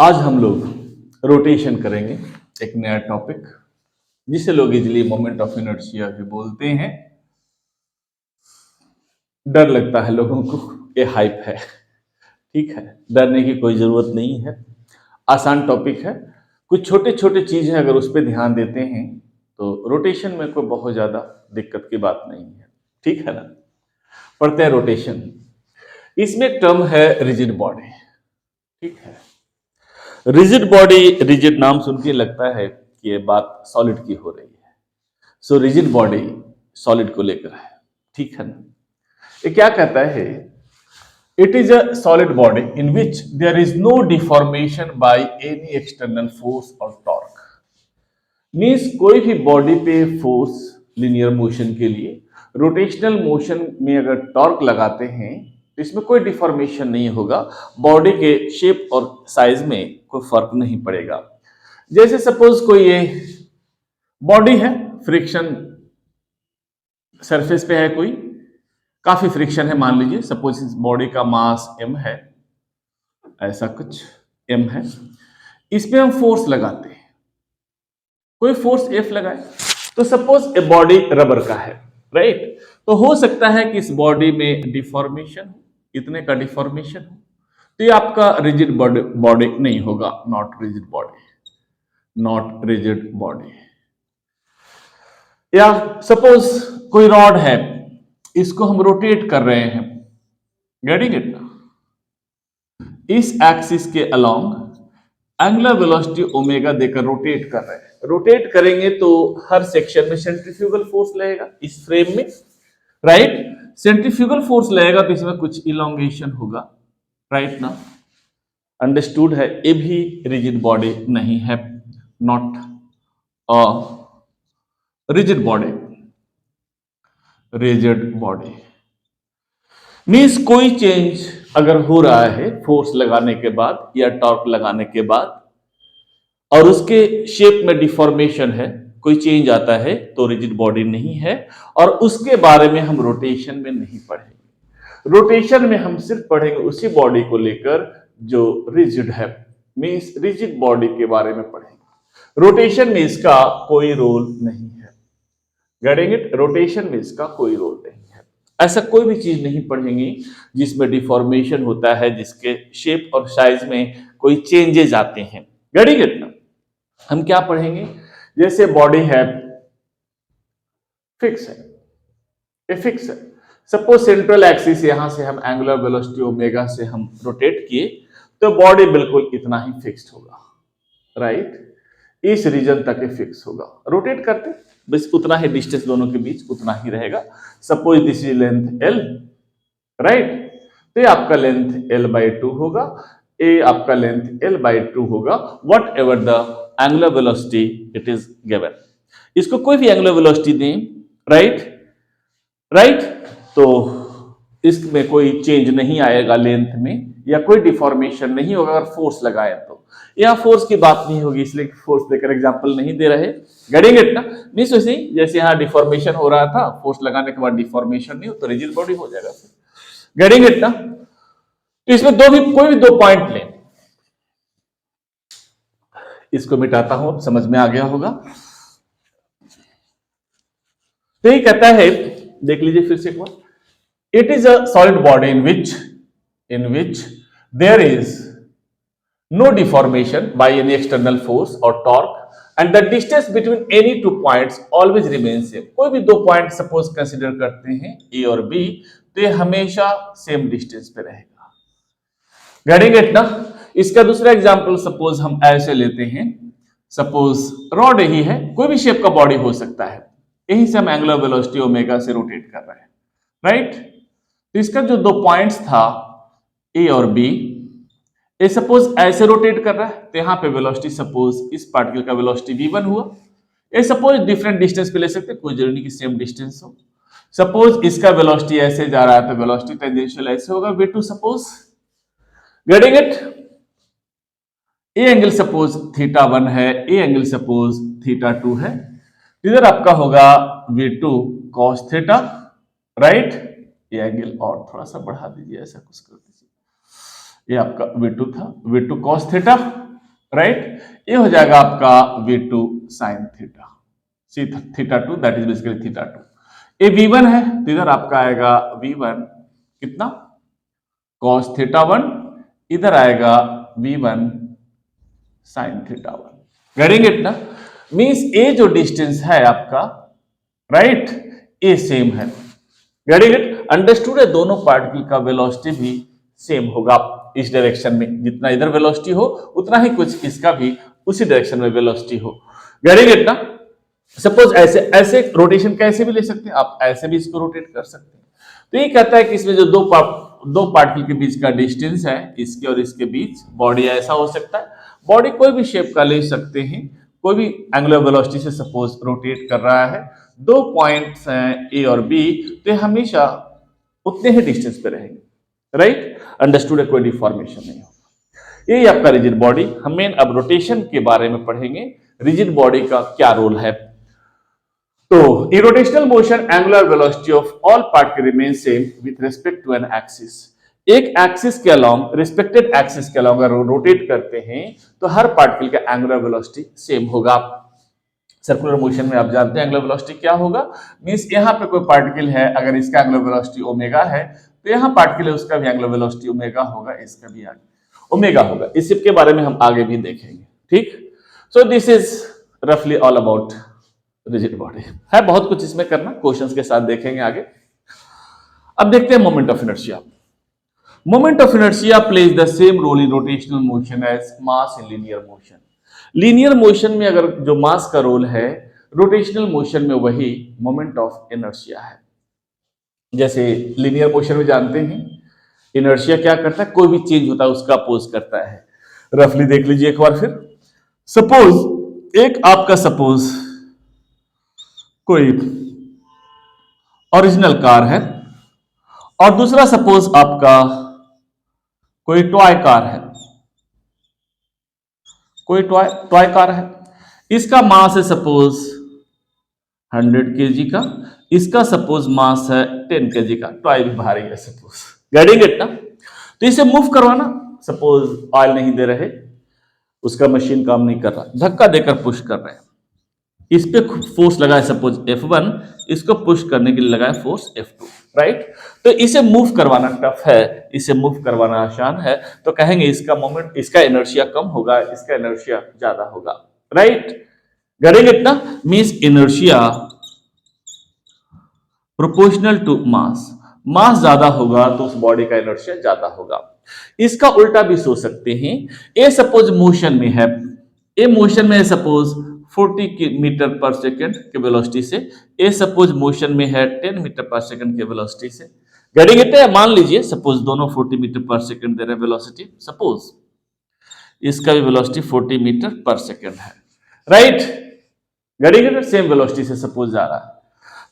आज हम लोग रोटेशन करेंगे, एक नया टॉपिक जिसे लोग इजिली मोमेंट ऑफ इनर्शिया भी बोलते हैं। डर लगता है लोगों को, ये हाइप है। ठीक है, डरने की कोई जरूरत नहीं है, आसान टॉपिक है। कुछ छोटे छोटे चीजें अगर उस पर ध्यान देते हैं तो रोटेशन में कोई बहुत ज्यादा दिक्कत की बात नहीं है। ठीक है ना। पढ़ते हैं रोटेशन। इसमें एक टर्म है रिजिड बॉडी। ठीक है, रिजिड बॉडी, रिजिड नाम सुन के लगता है कि ये बात सॉलिड की हो रही है। सो रिजिड बॉडी सॉलिड को लेकर है। ठीक है ना। ये क्या कहता है? It is a solid body in which there is no deformation by any external force और टॉर्क। मीन्स कोई भी बॉडी पे फोर्स लिनियर मोशन के लिए रोटेशनल मोशन में अगर टॉर्क लगाते हैं तो इसमें कोई डिफॉर्मेशन नहीं होगा, बॉडी के शेप और साइज में कोई फर्क नहीं पड़ेगा। जैसे सपोज कोई ये बॉडी है, फ्रिक्शन सरफेस पे है, कोई काफी फ्रिक्शन है, मान लीजिए सपोज इस बॉडी का मास m है, ऐसा कुछ m है, इस पे हम फोर्स लगाते हैं, कोई फोर्स F लगाए तो सपोज ए बॉडी रबर का है, राइट। तो हो सकता है कि इस बॉडी में डिफॉर्मेशन हो, इतने का डिफॉर्मेशन हो, तो ये आपका रिजिड बॉडी नहीं होगा, not rigid body, not rigid body. या सपोज कोई रॉड है, इसको हम रोटेट कर रहे हैं, गेटिंग इट, इस एक्सिस के अलोंग एंगुलर वेलोसिटी ओमेगा देकर रोटेट कर रहे हैं। रोटेट करेंगे तो हर सेक्शन में सेंट्रीफ्यूगल फोर्स लगेगा इस फ्रेम में, राइट। सेंट्रीफ्यूगल फोर्स लगेगा तो इसमें कुछ इलोंगेशन होगा, राइट ना। अंडरस्टूड है। ये भी रिजिड बॉडी नहीं है, not a rigid body. Rigid body means कोई चेंज अगर हो रहा है फोर्स लगाने के बाद या टॉर्क लगाने के बाद और उसके शेप में डिफॉर्मेशन है, कोई चेंज आता है, तो रिजिड बॉडी नहीं है। और उसके बारे में हम रोटेशन में नहीं पढ़ेंगे। रोटेशन में हम सिर्फ पढ़ेंगे उसी बॉडी को लेकर जो रिजिड है, मीन्स रिजिड बॉडी के बारे में पढ़ेंगे। रोटेशन में इसका कोई रोल नहीं है, गेटिंग इट। रोटेशन में इसका कोई रोल नहीं है। ऐसा कोई भी चीज नहीं पढ़ेंगे जिसमें डिफॉर्मेशन होता है, जिसके शेप और साइज में कोई चेंजेस आते हैं, गेटिंग इट ना। हम क्या पढ़ेंगे? जैसे बॉडी है, फिक्स है, ये फिक्स है। सपोज सेंट्रल एक्सिस यहां से हम एंगुलर वेलोसिटी ओमेगा से हम रोटेट किए तो बॉडी बिल्कुल इतना ही फिक्स्ड होगा, राइट। इस रीजन तक ये फिक्स होगा। रोटेट करते बस उतना ही डिस्टेंस दोनों के बीच उतना ही रहेगा। Suppose this is length L, right. तो ये आपका लेंथ L/2 होगा, ये आपका लेंथ L/2 होगा, what ever the angular velocity it is given. इसको कोई भी एंगुलर वेलोसिटी दें, राइट, राइट, तो इसमें कोई चेंज नहीं आएगा लेंथ में, या कोई डिफॉर्मेशन नहीं होगा अगर फोर्स लगाए तो। यहां फोर्स की बात नहीं होगी, इसलिए फोर्स देकर एग्जांपल नहीं दे रहे, गेटिंग इट ना। नहीं सोचिए जैसे यहां डिफॉर्मेशन हो रहा था, फोर्स लगाने के बाद डिफॉर्मेशन नहीं हो तो रिजिड बॉडी हो जाएगा, गेटिंग इट ना। तो इसमें कोई भी दो पॉइंट लें, इसको मिटाता हूं, समझ में आ गया होगा। तो ये कहता है, देख लीजिए फिर से एक बार, it is a solid body in which there is no deformation by any external force or torque and the distance between any two points always remains same। कोई भी दो पॉइंट सपोज कंसीडर करते हैं A और B, तो ये हमेशा same distance पे रहेगा, गेटिंग इट ना। इसका दूसरा एग्जांपल सपोज हम ऐसे लेते हैं, सपोज रॉड यही है, कोई भी शेप का बॉडी हो सकता है, यही से हम एंगुलर वेलोसिटी ओमेगा से रोटेट कर रहे हैं, राइट। तो इसका जो दो पॉइंट्स था ए और बी, ए सपोज ऐसे रोटेट कर रहा है तो यहां पे वेलोसिटी सपोज इस पार्टिकल का वेलोसिटी v1 हुआ। ए सपोज डिफरेंट डिस्टेंस पे ले सकते, कोई जरूरी नहीं कि सेम डिस्टेंस हो। सपोज इसका वेलोसिटी ऐसे जा रहा है तो वेलोसिटी टेंजेंशियल ऐसे होगा v2 suppose, getting it. A angle suppose θ1 है, ए एंगल सपोज θ2 है, इधर आपका होगा v2 cos θ, राइट। ये एंगल और थोड़ा सा बढ़ा दीजिए, ऐसा कुछ कर दीजिए, ये आपका V2 था, V2 cos θ, राइट। ये हो जाएगा आपका V2 sine theta, C theta 2 that is basically theta 2। ये V1 है तो इधर आपका आएगा V1 कितना कॉस थीटा 1, इधर आएगा V1 sine theta 1। Getting it ना? मींस ये जो डिस्टेंस है आपका राइट ये सेम है। Getting it? अंडरस्टूड है? दोनों पार्टिकल का वेलोसिटी भी सेम होगा इस डायरेक्शन में, जितना इधर वेलोसिटी हो उतना ही कुछ इसका भी उसी डायरेक्शन में वेलोसिटी हो। गेटिंग इट ना? सपोज ऐसे ऐसे रोटेशन कैसे भी ले सकते हैं आप, ऐसे भी इसको रोटेट कर सकते हैं। तो ये कहता है कि इसमें जो दो पार्टिकल के बीच का डिस्टेंस है, इसके और इसके बीच, बॉडी ऐसा हो सकता है, बॉडी कोई भी शेप का ले सकते हैं, कोई भी एंगुलर वेलोसिटी से सपोज रोटेट कर रहा है, दो पॉइंट्स हैं ए और बी, तो ये हमेशा उतने ही डिस्टेंस पे रहेंगे, राइट? अंडरस्टूड है? कोई डिफॉर्मेशन नहीं होगा। यही आपका रिजिड बॉडी। हम मेन अब रोटेशन के बारे में पढ़ेंगे, रिजिड बॉडी का क्या रोल है। तो in rotational motion angular velocity of all particle remains same with respect to an axis। एक एक्सिस के अलोंग, रिस्पेक्टेड एक्सिस के अलोंग अगर रोटेट करते हैं तो हर पार्टिकल का एंगुलर वेलोसिटी सेम होगा। सर्कुलर मोशन में आप जानते हैं एंगुलर वेलोसिटी क्या होगा, मींस यहाँ पे कोई पार्टिकल है, अगर इसका एंगुलर वेलोसिटी ओमेगा है तो यहाँ पार्टिकल है उसका भी एंगुलर वेलोसिटी ओमेगा होगा, इसका भी ओमेगा होगा। इस सब के बारे में हम आगे भी देखेंगे, ठीक? सो दिस इज रफली ऑल अबाउट रिजिड बॉडी। है बहुत कुछ इसमें करना, क्वेश्चंस के साथ देखेंगे आगे। अब देखते हैं moment of inertia. Moment of inertia plays the same role in rotational motion as mass in linear motion. Linear motion में अगर जो मास का रोल है, रोटेशनल मोशन में वही मोमेंट ऑफ इनर्शिया है। जैसे लीनियर मोशन में जानते हैं इनर्शिया क्या करता है, कोई भी चेंज होता है उसका अपोज करता है। रफली देख लीजिए एक बार फिर। सपोज एक आपका सपोज कोई ओरिजिनल कार है और दूसरा सपोज आपका कोई टॉय कार है, कोई टॉय कार है, इसका मास है सपोज 100 kg का, इसका सपोज मास है 10 kg का, टॉय भी भारी है सपोज। गेटिंग इट ना? तो इसे मूव करवाना, सपोज ऑयल नहीं दे रहे, उसका मशीन काम नहीं कर रहा, धक्का देकर पुश कर रहे हैं, इस पे फोर्स लगाए सपोज F1, इसको पुश करने के लिए लगाए फोर्स F2, राइट? तो इसे मूव करवाना टफ है, इसे मूव करवाना आसान है, तो कहेंगे इसका मोमेंट, इसका इनर्शिया कम होगा, इसका इनर्शिया ज्यादा होगा, राइट? गेटिंग इट ना? Means inertia proportional to mass, mass ज्यादा होगा तो उस बॉडी का इनर्शिया ज्यादा होगा। इसका उल्टा भी सोच सकते हैं, ए सपोज मोशन में है, ए मोशन में सपोज 40 मीटर पर सेकंड के वेलोसिटी से, ए सपोज मोशन में है 10 मीटर पर सेकंड के वेलोसिटी से। गेटिंग इट है? मान लीजिए सपोज दोनों 40 मीटर पर सेकंड दे रहे हैं वेलोसिटी, सपोज इसका भी वेलोसिटी 40 मीटर पर सेकंड है, right? Getting it? Same velocity से सपोज जा रहा है,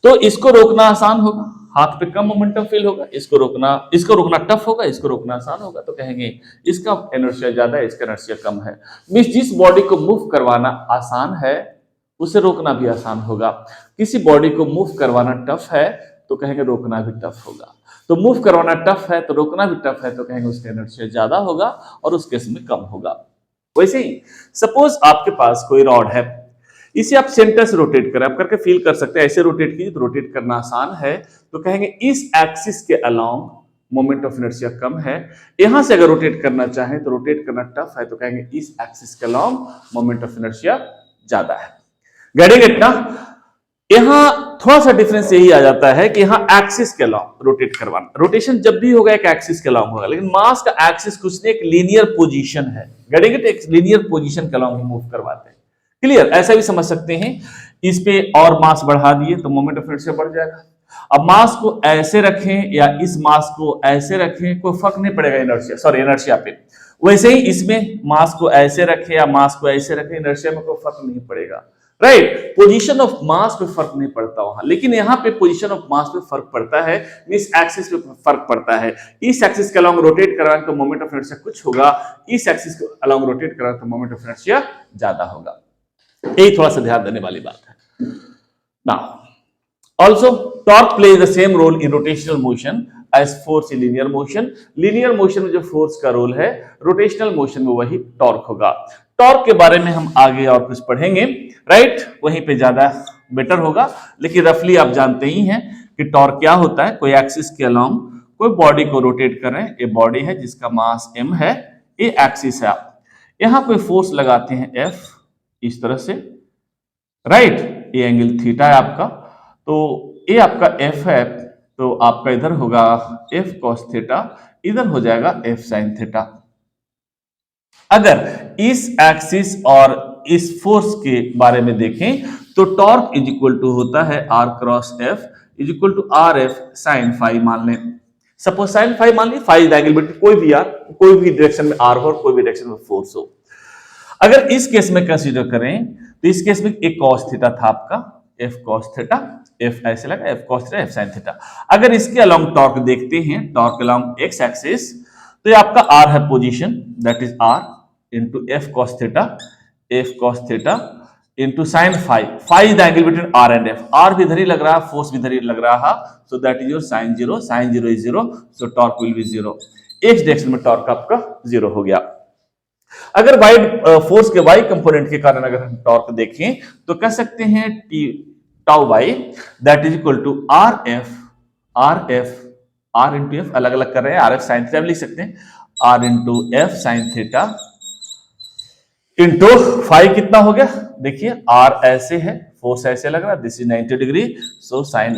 तो इसको रोकना आसान होगा, हाथ पे कम मोमेंटम फील होगा, इसको रोकना टफ होगा, इसको रोकना आसान होगा, तो कहेंगे इसका इनर्शिया ज्यादा है, इसका इनर्शिया कम है। मींस जिस बॉडी को मूव करवाना आसान है उसे रोकना भी आसान होगा, किसी बॉडी को मूव करवाना टफ है तो कहेंगे रोकना भी टफ होगा। तो मूव करवाना टफ है तो रोकना भी टफ है, तो कहेंगे उसका इनर्शिया ज्यादा होगा और उस केस में कम होगा। वैसे ही सपोज आपके पास कोई रॉड है, इसे आप सेंटर से रोटेट करें, आप करके फील कर सकते हैं, ऐसे रोटेट कीजिए तो रोटेट करना आसान है, तो कहेंगे इस एक्सिस के अलोंग मोमेंट ऑफ इनर्शिया कम है। यहां से अगर रोटेट करना चाहें तो रोटेट करना टफ है, तो कहेंगे इस एक्सिस के अलोंग मोमेंट ऑफ इनर्शिया ज्यादा है। गेटिंग इट ना? यहां थोड़ा सा डिफरेंस यही आ जाता है कि यहां एक्सिस के अलोंग रोटेट करवाना, रोटेशन जब भी होगा एक एक्सिस के अलोंग होगा, लेकिन मास का एक्सिस कुछ नहीं, एक लीनियर पोजीशन है। Getting it? एक लीनियर पोजीशन के अलोंग मूव करवाते हैं। क्लियर? ऐसा भी समझ सकते हैं, इस पे और मास बढ़ा दिए तो मोमेंट ऑफ इनर्शिया बढ़ जाएगा। अब मास को ऐसे रखें या इस मास को ऐसे रखें, कोई फर्क नहीं पड़ेगा इनर्शिया पे। वैसे ही इसमें मास को ऐसे रखें या मास को ऐसे रखें, इनर्शिया में कोई फर्क नहीं पड़ेगा, राइट? पोजीशन ऑफ मास पे फर्क नहीं पड़ता वहां, लेकिन यहाँ पे पोजीशन ऑफ मास पे फर्क पड़ता है, मींस एक्सिस पे फर्क पड़ता है। इस एक्सिस के अलोंग रोटेट कराएं तो मोमेंट ऑफ इनर्शिया कुछ होगा, इस एक्सिस के अलोंग रोटेट कराएं तो मोमेंट ऑफ इनर्शिया ज्यादा होगा। यही थोड़ा सा ध्यान देने वाली बात है। Now also torque plays the same role in rotational motion as force in linear motion. Linear motion में जो फोर्स का रोल है, रोटेशनल मोशन में वही टॉर्क होगा। टॉर्क के बारे में हम आगे और कुछ पढ़ेंगे, राइट, वहीं पे ज्यादा बेटर होगा। लेकिन रफली आप जानते ही हैं कि टॉर्क क्या होता है। कोई एक्सिस के अलोंग कोई बॉडी को रोटेट कर रहे हैं, ये बॉडी है जिसका मास m है, ये एक्सिस है। आप यहां कोई फोर्स लगाते हैं F इस तरह से, राइट, ये एंगल थीटा है आपका, तो ये आपका F है, तो आपका इधर होगा F cos थीटा, इधर हो जाएगा F sin थीटा। अगर इस एक्सिस और इस फोर्स के बारे में देखें तो टॉर्क इज इक्वल टू होता है R cross F is equal to are F sine five मान लें। सपोज साइन फाइव मान ली, फाइव एंगल बिटवीन कोई भी आर, कोई भी डायरेक्शन में आर हो और कोई भी डायरेक्शन में फोर्स हो। अगर इस केस में कंसीडर करें तो इस केस में एक cos थीटा था आपका, f cos थीटा, f ऐसे लगा, f cos theta, f sin theta. अगर इसके अलोंग टॉर्क देखते हैं, टॉर्क अलोंग x एक्सिस, तो ये आपका r है position, that is r into f cos theta, f cos theta into sin five, five angle between r and f, r भी इधर ही लग रहा है, फोर्स भी इधर ही लग रहा है, so that is your sin zero, sin zero is zero, so torque will be zero. x direction में टॉर्क आपका जीरो हो गया। अगर वाई फोर्स के वाई कंपोनेंट के कारण अगर हम टॉर्क देखें तो कह सकते हैं T tau Y that is equal to are F R into F, अलग अलग कर रहे हैं, आर एफ साइन थीटा लिख सकते हैं, R into F sine theta into five कितना हो गया, देखिए आर ऐसे है, फोर्स ऐसे लग रहा है, this is 90 degree, so sine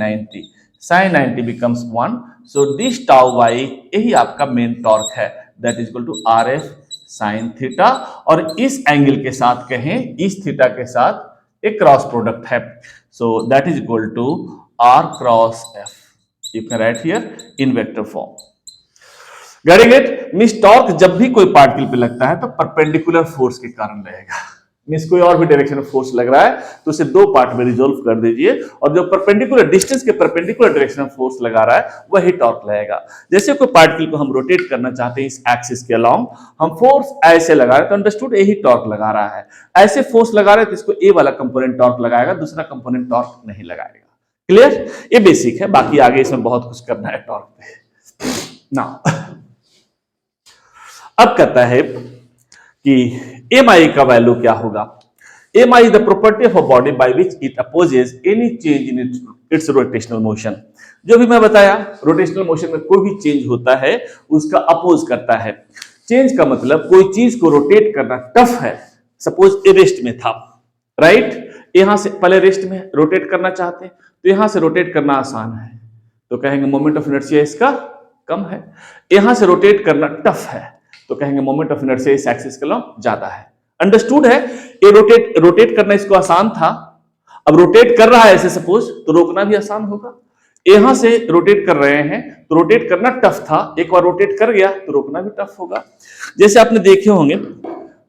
90 becomes 1, so this tau Y यही आपका मेन टॉर्क है, that is equal to are F sine theta, और इस एंगल के साथ कहें, इस थीटा के साथ एक क्रॉस प्रोडक्ट है, so that is equal to are cross F, you can write here in vector form. Getting it? Means torque जब भी कोई पार्टिकल पे लगता है तो परपेंडिकुलर फोर्स के कारण लगेगा। मींस कोई और भी डायरेक्शन में फोर्स लग रहा है तो उसे दो पार्ट में रिजोल्व कर दीजिए, और जो परपेंडिकुलर डिस्टेंस के परपेंडिकुलर डायरेक्शन में फोर्स लगा रहा है वही टॉर्क लगेगा। जैसे कोई पार्टिकल को हम रोटेट करना चाहते हैं इस एक्सिस के अलोंग, हम फोर्स ऐसे लगा रहे हैं तो अंडरस्टूड यही टॉर्क लगा रहा है। ऐसे फोर्स लगा रहे हैं तो इसको ए वाला कंपोनेंट टॉर्क लगाएगा, दूसरा कंपोनेंट टॉर्क नहीं लगाएगा। क्लियर? ये बेसिक है, बाकी आगे इसमें बहुत कुछ करना है टॉर्क पे। नाउ अब कहता है कि एम आई का वैल्यू क्या होगा। M I is the property of a body by which it opposes any change in its rotational motion. जो भी मैं बताया, रोटेशनल मोशन में कोई भी चेंज होता है उसका अपोज करता है। चेंज का मतलब कोई चीज को रोटेट करना टफ है। सपोज ये रेस्ट में था, राइट, यहां से पहले रेस्ट में रोटेट करना चाहते हैं तो यहां से रोटेट करना आसान है, तो कहेंगे मोमेंट ऑफ इनर्शिया इसका कम है। यहां से रोटेट करना टफ है तो कहेंगे मोमेंट ऑफ इनर्शिया इस एक्सिस के अलोंग ज्यादा है। अंडरस्टूड है? ये रोटेट करना इसको आसान था, अब रोटेट कर रहा है ऐसे सपोज, तो रोकना भी आसान होगा। यहां से रोटेट कर रहे हैं तो रोटेट करना टफ था, एक बार रोटेट कर गया तो रोकना भी टफ होगा। जैसे आपने देखे होंगे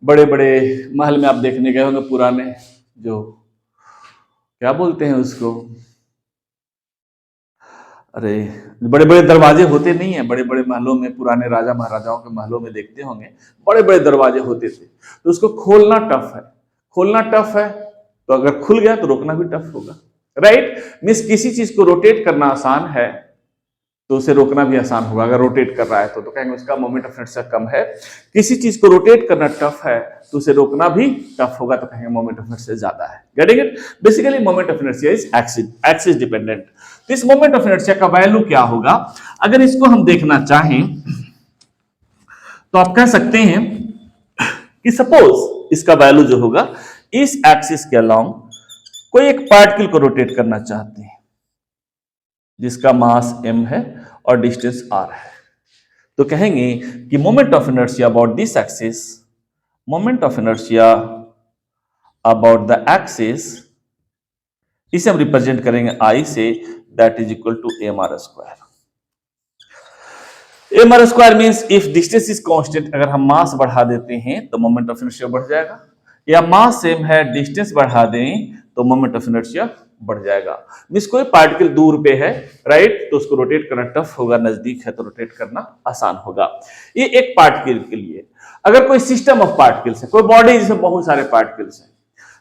बड़े बड़े महल में आप देखने गए होंगे, पुराने जो क्या बोलते हैं उसको, अरे बड़े बड़े दरवाजे होते नहीं है, बड़े बड़े महलों में, पुराने राजा महाराजाओं के महलों में देखते होंगे बड़े बड़े दरवाजे होते थे, तो उसको खोलना टफ है। खोलना टफ है तो अगर खुल गया तो रोकना भी टफ होगा, राइट। मींस किसी चीज को रोटेट करना आसान है तो उसे रोकना भी आसान होगा। अगर रोटेट कर रहा है तो कहेंगे उसका मोमेंट ऑफ इनर्शिया कम है। किसी चीज को रोटेट करना टफ है तो उसे रोकना भी टफ होगा, तो कहेंगे मोमेंट ऑफ इनर्शिया ज्यादा है। Getting it? Basically moment of inertia is axis dependent. इस मोमेंट ऑफ इनर्शिया का वैल्यू क्या होगा अगर इसको हम देखना चाहें तो आप कह सकते हैं कि सपोज इसका वैल्यू जो होगा, इस एक्सिस के अलोंग कोई एक पार्टिकल को रोटेट करना चाहते हैं जिसका मास m है और डिस्टेंस r है, तो कहेंगे कि moment of inertia about this axis, moment of inertia about the axis, इसे हम रिप्रेजेंट करेंगे I से, that is equal to mr square. mr square means if distance is constant, अगर हम मास बढ़ा देते हैं तो मोमेंट ऑफ इनर्शिया बढ़ जाएगा, या मास सेम है डिस्टेंस बढ़ा दें तो मोमेंट ऑफ इनर्शिया बढ़ जाएगा। मींस कोई पार्टिकल दूर पे है, राइट, तो उसको रोटेट करना टफ होगा, नजदीक है तो रोटेट करना आसान होगा। ये एक पार्टिकल के लिए। अगर कोई सिस्टम ऑफ पार्टिकल्स है, कोई बॉडी जिसमें बहुत सारे पार्टिकल्स हैं,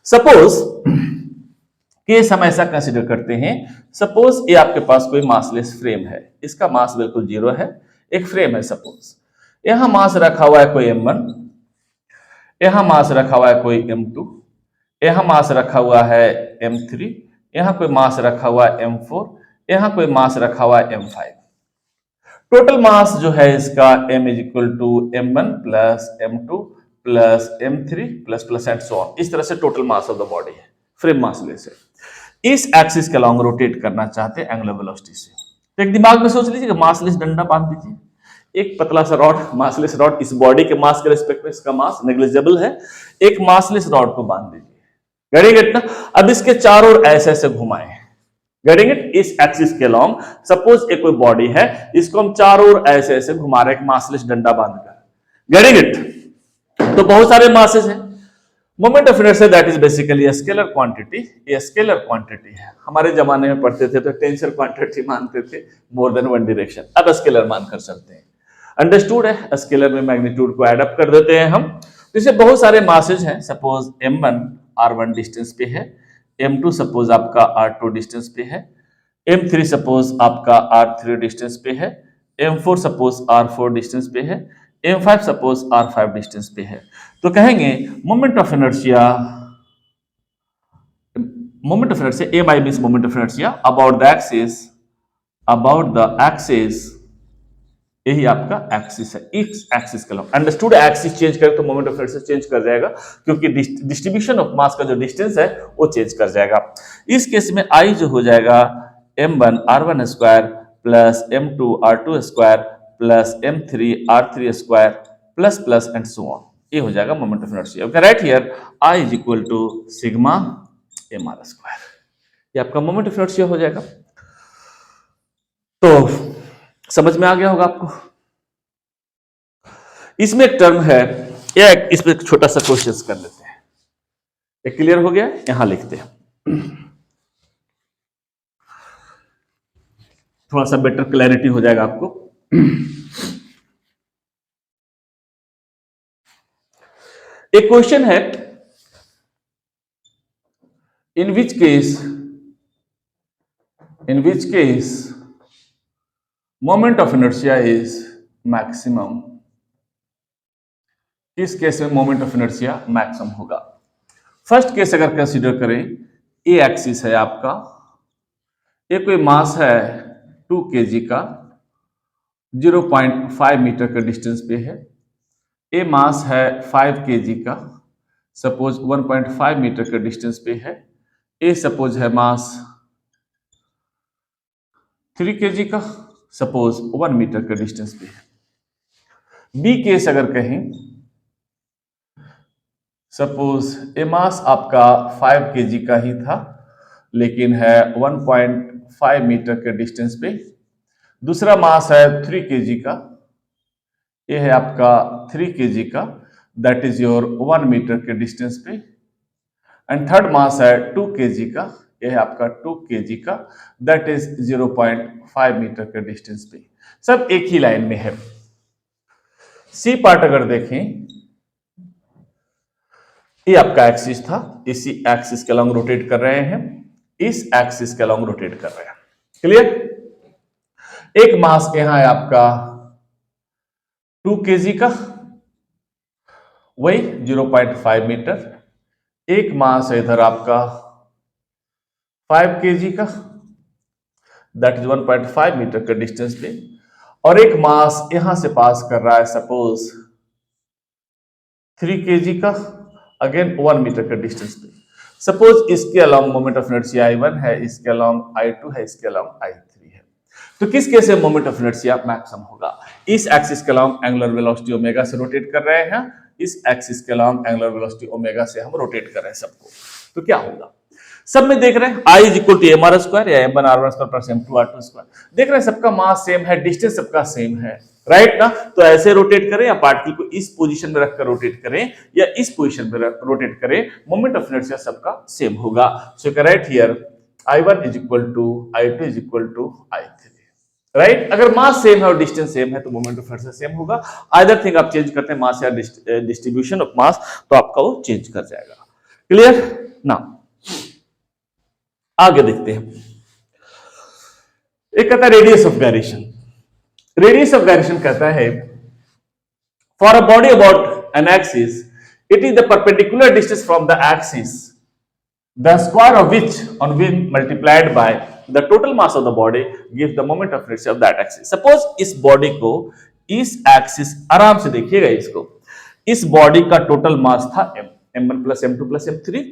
सपोज केस हम ऐसा कंसिडर करते हैं, सपोज ये आपके पास कोई मासलेस फ्रेम है, इसका मास बिल्कुल जीरो है, एक फ्रेम है, सपोज यहां मास रखा हुआ है कोई m1, यहां मास रखा हुआ है कोई m2, यहां मास रखा हुआ है m3, यहां कोई मास रखा हुआ है m4, यहां कोई मास रखा हुआ है m5। टोटल मास जो है इसका m is equal to m1 plus m2 plus m3 plus plus and so on. इस तरह से total mass of the body है, फ्रेम मास लेस है। इस एक्सिस के अलॉन्ग रोटेट करना चाहते हैं एंगुलर वेलोसिटी से। तो एक दिमाग में सोच लीजिए कि मासलेस डंडा बांध दीजिए, एक पतला सा रॉड, मासलेस रॉड, इस बॉडी के मास के रिस्पेक्ट में इसका मास नेग्लिजिबल है, एक मासलेस रॉड को बांध दीजिए। गेटिंग इट ना? अब इसके चारों ओर ऐसे ऐसे घुमाएं, गेटिंग इट? इस एक्सिस के लॉन्ग सपोज एक कोई बॉडी है, इसको हम चारों ओर ऐसे ऐसे घुमा रहे हैं मासलेस डंडा बांधकर। Getting it? तो बहुत सारे मासेस हैं। Moment of inertia that is basically scalar quantity, ये स्केलर क्वांटिटी है। हमारे जमाने में पढ़ते थे तो टेंसर क्वांटिटी मानते थे, मोर देन वन डायरेक्शन, अब स्केलर मानकर चलते हैं। अंडरस्टूड है? स्केलर में मैग्नीट्यूड को एडअप कर देते हैं हम। जैसे बहुत सारे मासेज हैं, सपोज m1 r1 डिस्टेंस पे है, m2 सपोज आपका r2 डिस्टेंस पे है, m3 सपोज आपका r3 डिस्टेंस पे है, m4 सपोज r4 डिस्टेंस पे है, m5 सपोज r5 डिस्टेंस पे है। तो कहेंगे moment of inertia, mi means moment of inertia about the axis, यही आपका एक्सिस है, इस एक्सिस का लॉन्ग। अंडरस्टूड? एक्सिस चेंज करें तो मोमेंट ऑफ इनर्शिया चेंज कर जाएगा, क्योंकि डिस्ट्रीब्यूशन ऑफ मास का जो डिस्टेंस है वो चेंज कर जाएगा। इस केस में आई जो हो जाएगा m1 r1 square plus m2 r2 square plus m3 r3 square plus plus and so on, ये हो जाएगा moment of inertia. Okay, right here I is equal to sigma mr square, ये आपका मोमेंट ऑफ इनर्शिया हो जाएगा। तो समझ में आ गया होगा आपको। इसमें एक टर्म है, एक इसमें एक छोटा सा क्वेश्चन कर लेते हैं। एक क्लियर हो गया? यहां लिखते हैं, थोड़ा सा बेटर क्लैरिटी हो जाएगा आपको। एक क्वेश्चन है, in which case moment of inertia is maximum, किस केस में मोमेंट ऑफ इनर्शिया मैक्सिमम होगा। फर्स्ट केस अगर कंसीडर करें, ए एक्सिस है आपका, ये कोई मास है 2 kg का, 0.5 मीटर का डिस्टेंस पे है। ए मास है 5 kg का, सपोज 1.5 मीटर का डिस्टेंस पे है। ए सपोज है मास 3 kg का, सपोज 1 मीटर का डिस्टेंस पे है। बी केस अगर कहें, सपोज ए मास आपका 5 kg का ही था, लेकिन है 1.5 मीटर के डिस्टेंस पे। दूसरा मास है 3 kg का, ये है आपका 3 kg का, दैट इज योर 1 मीटर के डिस्टेंस पे। एंड थर्ड मास है 2 kg का, यह है आपका 2 kg का, दैट इज 0.5 मीटर के डिस्टेंस पे। सब एक ही लाइन में है। सी पार्ट अगर देखें, ये आपका एक्सिस था, इसी एक्सिस के अलॉन्ग रोटेट कर रहे हैं, इस एक्सिस के अलॉन्ग रोटेट कर रहे हैं। क्लियर? एक मास यहां है आपका 2 kg का, वही 0.5 मीटर। एक मास है इधर आपका 5 kg का, दैट इज 1.5 मीटर के डिस्टेंस पे। और एक मास यहां से पास कर रहा है, सपोज 3 kg का, अगेन 1 मीटर के डिस्टेंस पे। सपोज इसके along moment of inertia I1 है, इसके अलॉन्ग I2 है, इसके अलॉन्ग I3 है। तो किस केस में मोमेंट ऑफ इनर्शिया मैक्सिमम होगा? इस एक्सिस के अलॉन्ग एंगुलर वेलोसिटी ओमेगा से रोटेट कर रहे हैं, इस एक्सिस के अलॉन्ग एंगुलर वेलोसिटी ओमेगा से हम रोटेट कर रहे हैं सबको। तो क्या होगा? सब में देख रहे हैं I is equal to mr square या m1 r1 square plus m2 r2 square. देख रहे हैं सबका मास सेम है, डिस्टेंस सबका सेम है, राइट ना? तो ऐसे रोटेट करें या पार्टिकल को इस पोजीशन में रखकर रोटेट करें या इस पोजीशन में रोटेट करें, मोमेंट ऑफ इनर्शिया सबका सेम होगा। So you can write here I1 is equal to I2 is equal to I3, right? अगर मास सेम है और डिस्टेंस सेम है तो मोमेंट ऑफ इनर्शिया सेम होगा। आइदर थिंग आप चेंज करते हैं मास या डिस्ट्रीब्यूशन ऑफ मास, तो आपका वो चेंज कर जाएगा। क्लियर ना? आगे देखते हैं। एक कहता है radius of gyration. Radius of gyration कहता है for a body about an axis It is the perpendicular distance from the axis, the square of which on which multiplied by the total mass of the body gives the moment of inertia of that axis. Suppose इस body को इस axis, आराम से देखिएगा इसको, इस body का total mass था m, m1 plus m2 plus m3।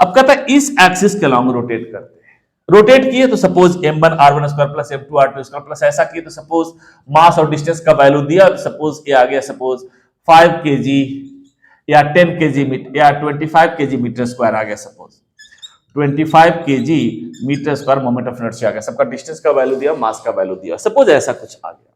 अब कहता है इस एक्सिस के अलॉन्ग रोटेट करते हैं, रोटेट किए तो suppose m1 r1 square plus m2 r2 square plus ऐसा किए तो सपोज मास और डिस्टेंस का वैल्यू दिया, सपोज ये आ गया सपोज 5 kg या 10 kg या 25 kg मीटर स्क्वायर आ गया, suppose 25 kg metre square moment of inertia आ गया, सबका डिस्टेंस का वैल्यू दिया, मास का वैल्यू दिया, सपोज ऐसा कुछ आ गया।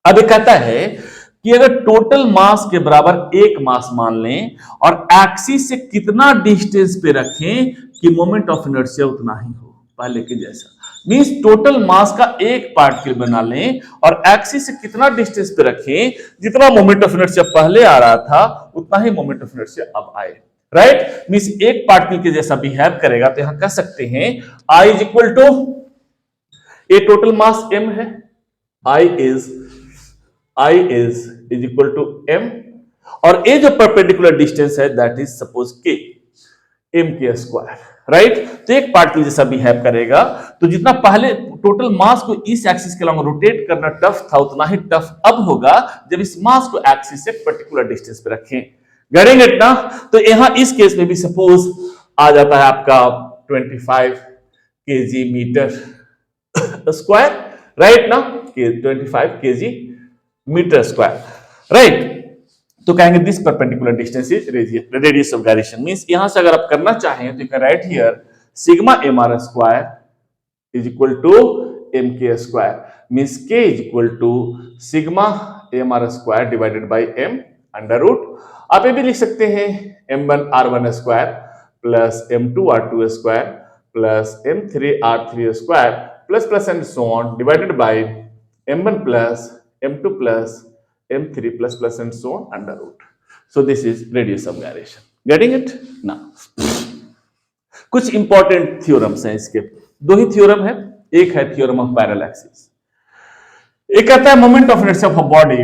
अब ये कहता है कि अगर टोटल मास के बराबर एक मास मान लें और एक्सिस से कितना डिस्टेंस पे रखें कि मोमेंट ऑफ इनर्शिया उतना ही हो पहले के जैसा, मींस टोटल मास का एक पार्टिकल बना लें और एक्सिस से कितना डिस्टेंस पे रखें, जितना मोमेंट ऑफ इनर्शिया पहले आ रहा था उतना ही मोमेंट ऑफ इनर्शिया अब आए, राइट। मींस एक पार्टिकल के जैसा बिहेव करेगा तो यहां कह सकते हैं I is equal to, a total mass m है, I is equal to m, और ये जो परपेंडिकुलर डिस्टेंस है that is suppose k, m² square, right. तो एक पार्टिकल जैसा बिहेव करेगा तो जितना पहले टोटल मास को इस एक्सिस के अलॉन्ग रोटेट करना टफ था उतना ही टफ अब होगा जब इस मास को एक्सिस से पर्टिकुलर डिस्टेंस पे रखें, गेटिंग इट ना। तो यहां इस केस में भी सपोज आ जाता है आपका 25 kg मीटर स्क्वायर, राइट ना, 25 kg मीटर स्क्वायर, राइट। तो कहेंगे this perpendicular distance is radius of gyration, means यहां से अगर आप करना चाहें तो you can write here sigma mr square is equal to mk square, means k is equal to sigma mr square divided by m under root. आप ये भी लिख सकते हैं m1 r1 square plus m2 r2 square plus m3 r3 square plus plus and so on divided by m1 plus m2 plus m3 plus plus and so on under root. So this is radius of gyration. Getting it? Now, कुछ important theorems हैं इसके, दो ही theorem है, एक है theorem of parallel axis, एक कहता है moment of inertia of a body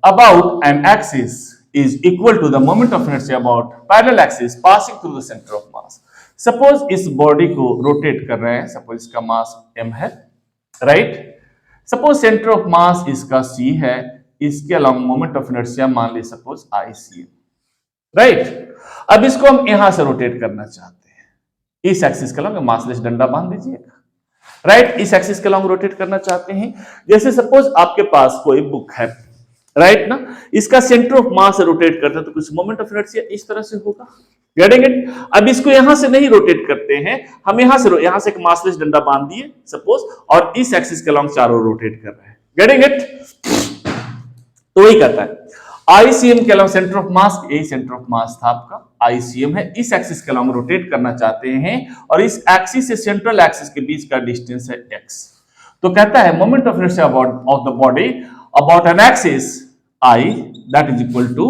about an axis is equal to the moment of inertia about parallel axis passing through the centre of mass. Suppose इस body को rotate कर रहे हैं, suppose इसका mass m है, right. Suppose centre of mass इसका c है, इसके अलॉन्ग मोमेंट ऑफ इनर्शिया मान ली सपोज ICM, राइट। अब इसको हम यहां से रोटेट करना चाहते हैं, इस एक्सिस के अलॉन्ग मासलेस डंडा बांध दीजिएगा, राइट। इस एक्सिस के अलॉन्ग रोटेट करना चाहते हैं, जैसे सपोज आपके पास कोई बुक है, राइट ना, इसका सेंटर ऑफ मास से रोटेट करते हैं तो कुछ मोमेंट ऑफ इनर्शिया इस तरह से होगा, गेटिंग इट। अब इसको यहां से नहीं रोटेट करते हैं, हम यहां से एक मासलेस डंडा बांध दिए सपोज और इस एक्सिस के अलॉन्ग चारों रोटेट कर रहे हैं, गेटिंग इट। तो वही कहता है ICM के अलॉन्ग सेंटर ऑफ मास, यही सेंटर ऑफ मास था आपका ICM है, इस एक्सिस के अलॉन्ग रोटेट करना चाहते हैं और इस एक्सिस से सेंट्रल एक्सिस के बीच का डिस्टेंस है x। तो कहता है moment of inertia of the body about an axis I that is equal to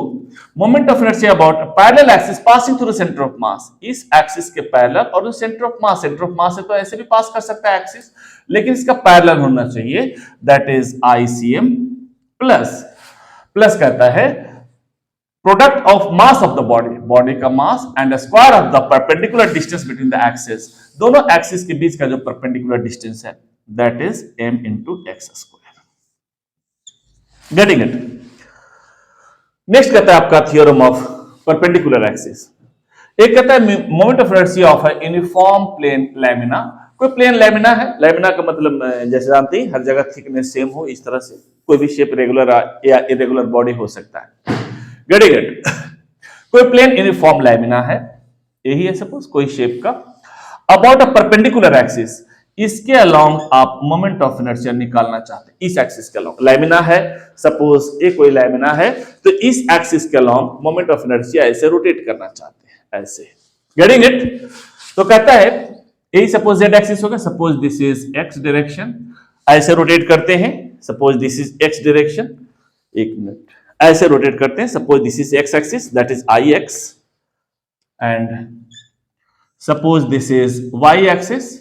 moment of inertia about parallel axis passing through the centre of mass, इस axis के parallel और सेंटर ऑफ मास से तो ऐसे भी पास कर सकता है एक्सिस, लेकिन इसका पैरेलल होना चाहिए, दैट इज ICM प्लस कहता है product of mass of the body का mass and square of the perpendicular distance between the axis, दोनों एक्सिस के बीच का जो परपेंडिकुलर डिस्टेंस है that is m into x square, getting it. Next कहता है आपका थ्योरम ऑफ परपेंडिकुलर एक्सिस, एक कहता है moment of inertia of a uniform plane lamina, कोई प्लेन लैमिना है, लैमिना का मतलब जैसे जानते हैं हर जगह थिकनेस सेम हो, इस तरह से कोई भी शेप रेगुलर या इरेगुलर बॉडी हो सकता है, गेटिंग इट। कोई प्लेन यूनिफॉर्म लैमिना है, यही है सपोज कोई शेप का, अबाउट अ परपेंडिकुलर एक्सिस, इसके अलॉन्ग आप मोमेंट ऑफ इनर्शिया निकालना चाहते हैं, इस एक्सिस के अलॉन्ग लैमिना है, सपोज ये कोई लैमिना है तो इस एक्सिस के अलॉन्ग मोमेंट ऑफ इनर्शिया ऐसे रोटेट करना चाहते हैं, ऐसे, गेटिंग इट। तो कहता है यही सपोज z एक्सिस होगा, suppose this is x direction, ऐसे रोटेट करते हैं, suppose this is x direction, एक मिनट, ऐसे रोटेट करते हैं, suppose this is x axis that is IX and suppose this is y axis,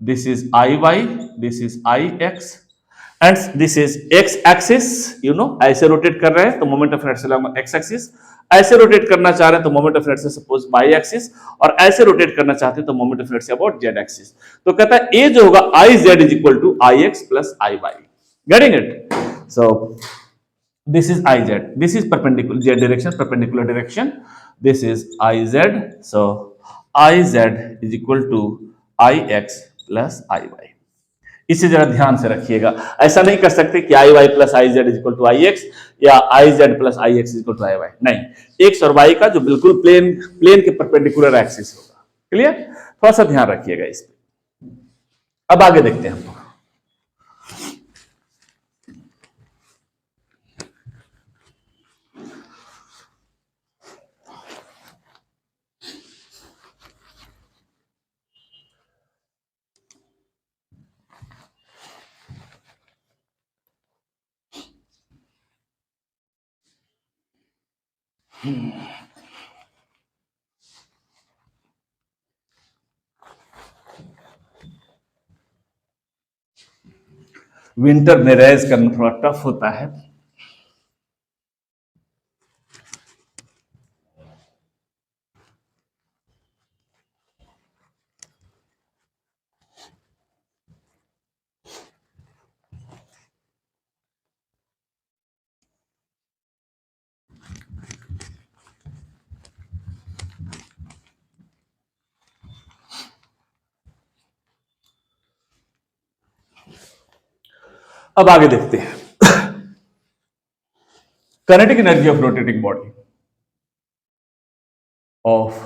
this is IY, this is IX and this is x axis, you know ऐसे rotate कर रहे हैं तो moment of inertia x axis, ऐसे rotate करना चाह रहे हैं तो moment of inertia suppose Y axis, और ऐसे रोटेट करना चाहते हैं तो moment of inertia about Z axis. तो कहता है ए जो होगा I Z is equal to I X plus I Y. Getting it? So this is iz, this is perpendicular z direction, perpendicular direction, this is iz, so iz is equal to ix plus iy। इसे जरा ध्यान से रखिएगा, ऐसा नहीं कर सकते कि I Y plus I Z equal to I X या I Z plus I X equal to I Y, नहीं, एक्स और वाई का जो बिल्कुल प्लेन प्लेन के परपेंडिकुलर एक्सिस होगा। क्लियर? थोड़ा सा ध्यान रखिएगा इस पे। अब आगे देखते हैं हम। विंटर में रेज करना थोड़ा टफ होता है। अब आगे देखते हैं kinetic energy of rotating body, of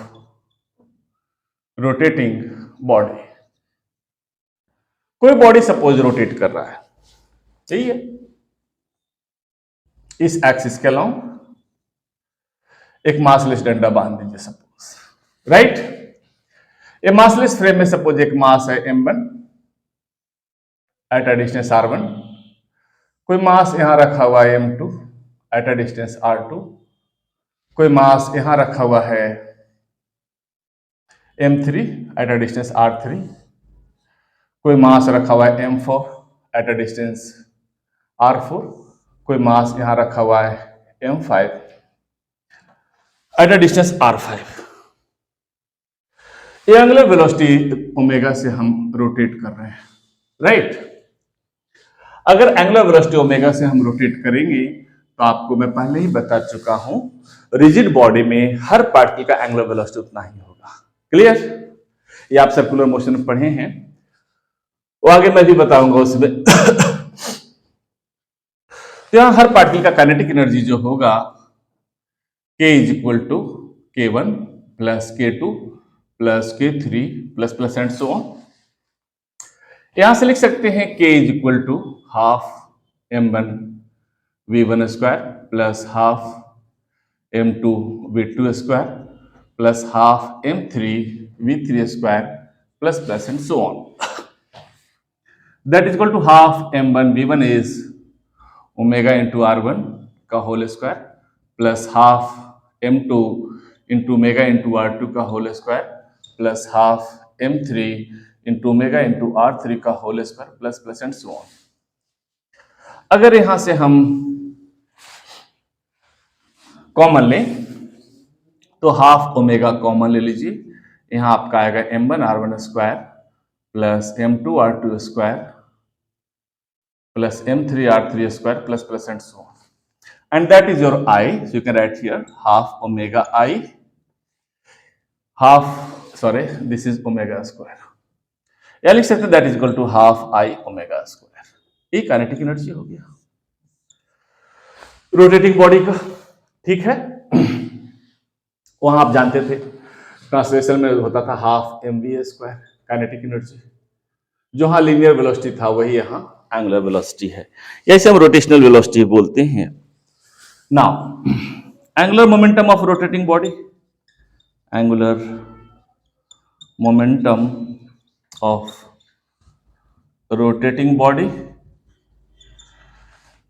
rotating body। कोई बॉडी सपोज रोटेट कर रहा है, सही है, इस एक्सिस के अलोंग एक मासलेस डंडा बांध दीजिए सपोज, राइट। ये मासलेस फ्रेम में सपोज एक मास है m1 at a distance r1, कोई मास यहां रखा हुआ है m2 at a distance r2, कोई मास यहां रखा हुआ है m3 at a distance r3, कोई मास रखा हुआ है m4 at a distance r4, कोई मास यहां रखा हुआ है m5 at a distance r5। ये एंगुलर वेलोसिटी ओमेगा से हम रोटेट कर रहे हैं, राइट। अगर एंगुलर वेलोसिटी ओमेगा से हम रोटेट करेंगे तो आपको मैं पहले ही बता चुका हूं, रिजिड बॉडी में हर पार्टिकल का एंगुलर वेलोसिटी उतना ही होगा। क्लियर? ये आप सर्कुलर मोशन में पढ़े हैं, वो आगे मैं भी बताऊंगा उसमें। तो यहां हर पार्टिकल का काइनेटिक एनर्जी जो होगा k is equal to k1 plus k2 plus k3 plus plus and so on. यहां से लिख सकते हैं k is equal to half m1 v1 square plus half m2 v2 square plus half m3 v3 square plus plus and so on. That is equal to half m1 v1 is omega into r1 का whole square plus half m2 into omega into r2 का whole square plus half m3 into omega into r3 का whole square plus plus and so on. अगर यहां से हम common लें तो half omega common ले लीजिए, यहां आपका आएगा m1 r1 square plus m2 r2 square plus m3 r3 square plus plus and so on, and that is your I, so you can write here half omega I, this is omega square, या लिख सकते हैं that is equal to half I omega square. ये kinetic energy हो गया rotating body का, ठीक है। वहां आप जानते थे ट्रांसलेशन में होता था half mv square kinetic energy, जो हाँ लीनियर वेलोसिटी था वही यहाँ एंगुलर वेलोसिटी है, या इसे हम रोटेशनल वेलोसिटी बोलते हैं। Now angular momentum of rotating body, angular momentum of rotating body,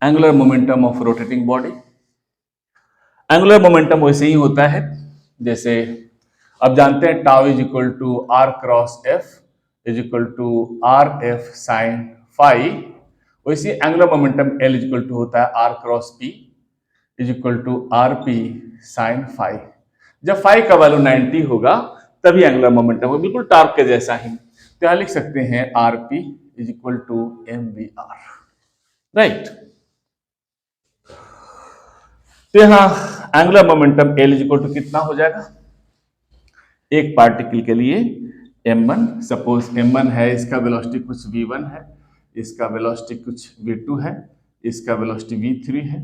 angular momentum of rotating body. Angular momentum वैसे ही होता है जैसे अब जानते हैं tau is equal to are cross F is equal to are F sine phi, वैसे angular momentum L is equal to होता है r cross p is equal to r p sine phi. जब फाई का value 90 होगा तभी angular momentum होगा, बिल्कुल torque के जैसा ही। तो यहां लिख सकते हैं R P is equal to M V R, right. तो यहां angular momentum L is equal to कितना हो जाएगा, एक पार्टिकल के लिए m1, सपोज m1 है, इसका वेलोसिटी कुछ v1 है, इसका वेलोसिटी कुछ v2 है, इसका वेलोसिटी v3 है,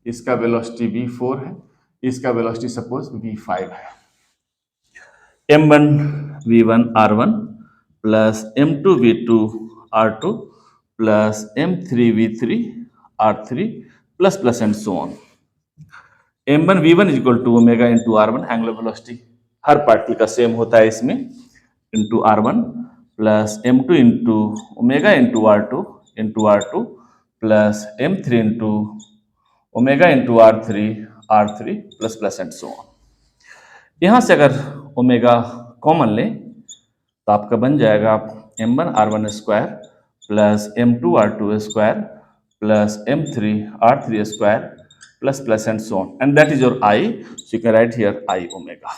इसका वेलोसिटी v4 है, इसका वेलोसिटी सपोज v5 है। m1 v1 r1 plus m2 v2 r2 plus m3 v3 r3 plus plus and so on. m1 v1 is equal to omega into r1, angular velocity हर particle का same होता है इसमें, into r1 plus m2 into omega into r2 plus m3 into omega into r3 plus plus and so on. यहां से अगर omega common लें तो आपका बन जाएगा m1 r1 square plus m2 r2 square plus m3 r3 square plus plus and so on, and that is your I, so you can write here I omega.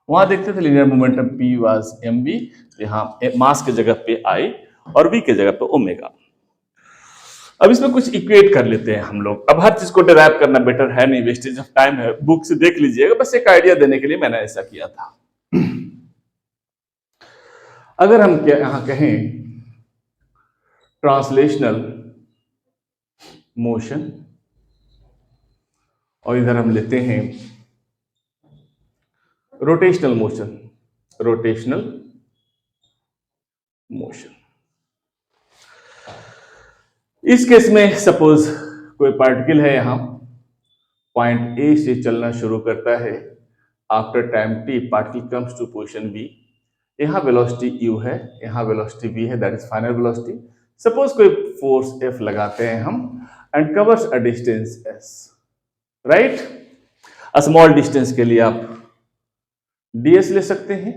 वहां देखते थे linear momentum P was mv, यहाँ मास के जगह पे I और v के जगह पे ओमेगा। अब इसमें कुछ इक्वेट कर लेते हैं हम लोग। अब हर चीज को डिराइव करना बेटर है नहीं, वेस्टेज ऑफ टाइम है, बुक से देख लीजिएगा, बस एक आइडिया देने के लिए मैंने ऐसा किया था। अगर हम यहां कहें ट्रांसलेशनल मोशन और इधर हम लेते हैं रोटेशनल मोशन। इस केस में सपोज कोई पार्टिकल है, यहां पॉइंट ए से चलना शुरू करता है, after time T particle comes to position B, यहां वेलोसिटी u है, यहां वेलोसिटी v है, that is final velocity. Suppose कोई फोर्स F लगाते हैं हम and covers a distance s, right. Small distance के लिए आप ds ले सकते हैं,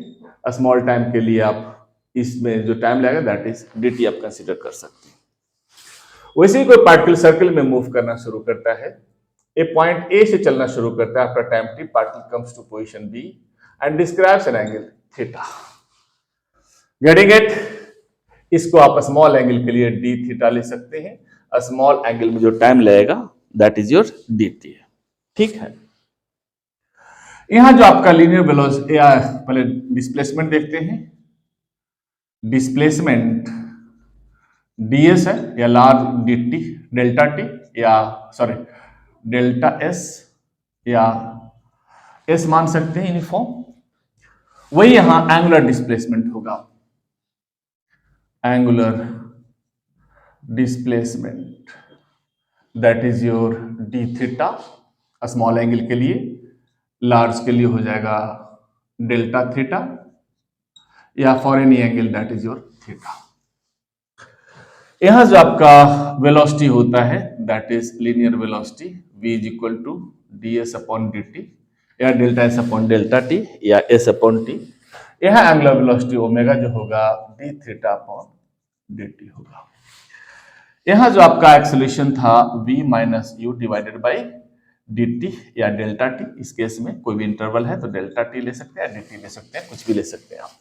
स्मॉल टाइम के लिए आप इसमें जो टाइम लगेगा दैट इज dt आप कंसीडर कर सकते हैं। वैसे ही कोई पार्टिकल सर्कल में मूव करना शुरू करता है, ए पॉइंट ए से चलना शुरू करता है, after time T particle comes to position B and describes an angle theta. Getting it? इसको आप स्मॉल एंगल के लिए डी थीटा ले सकते हैं, स्मॉल एंगल में जो टाइम लगेगा दैट इज योर dt, ठीक है। यहां जो आपका लीनियर वेलोसिटी, पहले डिस्प्लेसमेंट देखते हैं। डिस्प्लेसमेंट ds है या लार्ज dt डेल्टा टी या सॉरी डेल्टा s या s मान सकते हैं यूनिफॉर्म। वही यहां एंगुलर डिस्प्लेसमेंट होगा, angular displacement that is your D theta, small angle के लिए, लार्ज के लिए हो जाएगा डेल्टा थीटा, या for any angle that is your theta. यहां जो आपका वेलोसिटी होता है that is linear velocity, v is equal to ds upon dt या delta s upon delta t या s अपॉन t। यह एंगुलर वेलोसिटी ओमेगा जो होगा d थीटा अपॉन dt होगा। यहां जो आपका एक्सेलरेशन था v minus u divided by dt या डेल्टा t, इस केस में कोई भी इंटरवल है तो डेल्टा t ले सकते हैं, dt ले सकते हैं, कुछ भी ले सकते हैं आप,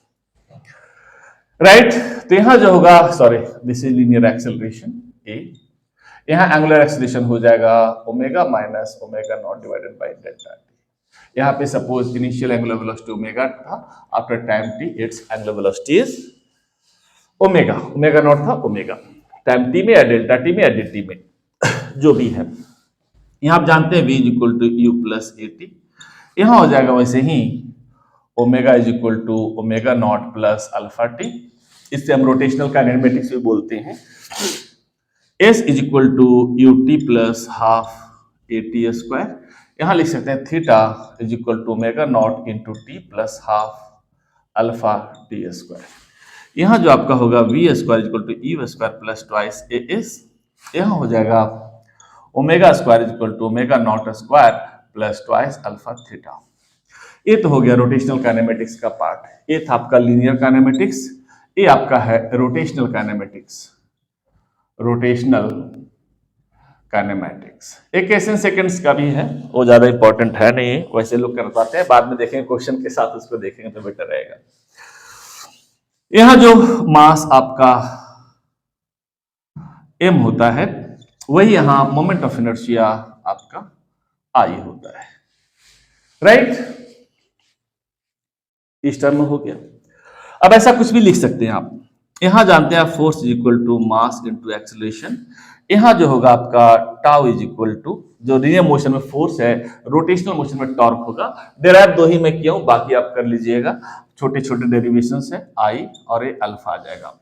राइट। तो यहां जो होगा, sorry this is linear acceleration a, यहां एंगुलर एक्सेलरेशन हो जाएगा omega minus omega not divided by delta t। यहां पे suppose initial angular velocity omega था, after time t its angular velocity is omega, omega not था omega, time t में या delta t में या dt में जो भी है। यहां आप जानते हैं v is equal to u plus a t, यहां हो जाएगा वैसे ही omega is equal to omega not plus alpha t, इससे हम रोटेशनल काइनेमेटिक्स भी बोलते हैं। s is equal to u t plus half a t square, यहां लिख सकते हैं theta is equal to omega not into t plus half alpha t square. यहां जो आपका होगा v square is equal to E square plus twice A S, यहां हो जाएगा omega square is equal to omega not square plus twice alpha theta. ये तो हो गया रोटेशनल काइनेमेटिक्स का पार्ट, ये था आपका लीनियर काइनेमेटिक्स, ये आपका है रोटेशनल काइनेमेटिक्स। Rotational kinematics. एक क्वेश्चन सेकंड्स का भी है, वो ज्यादा इंपॉर्टेंट है नहीं, वैसे लोग कर पाते हैं, बाद में देखेंगे क्वेश्चन के साथ उसको देखेंगे तो बेटर रहेगा। यहां जो मास आपका m होता है वही यहां मोमेंट ऑफ इनर्शिया आपका I होता है, राइट। इस टर्म में हो गया। अब ऐसा कुछ भी लिख सकते हैं आप, यहां जानते हैं force is equal to mass into acceleration. यहां जो होगा आपका टाउ इज इक्वल टू, जो लिनियर मोशन में फोर्स है, रोटेशनल मोशन में टॉर्क होगा। डेराइव दो ही मैं किया हूं, बाकी आप कर लीजिएगा, छोटे छोटे डेरिवेशंस है, आई और ये अल्फा आ जाएगा।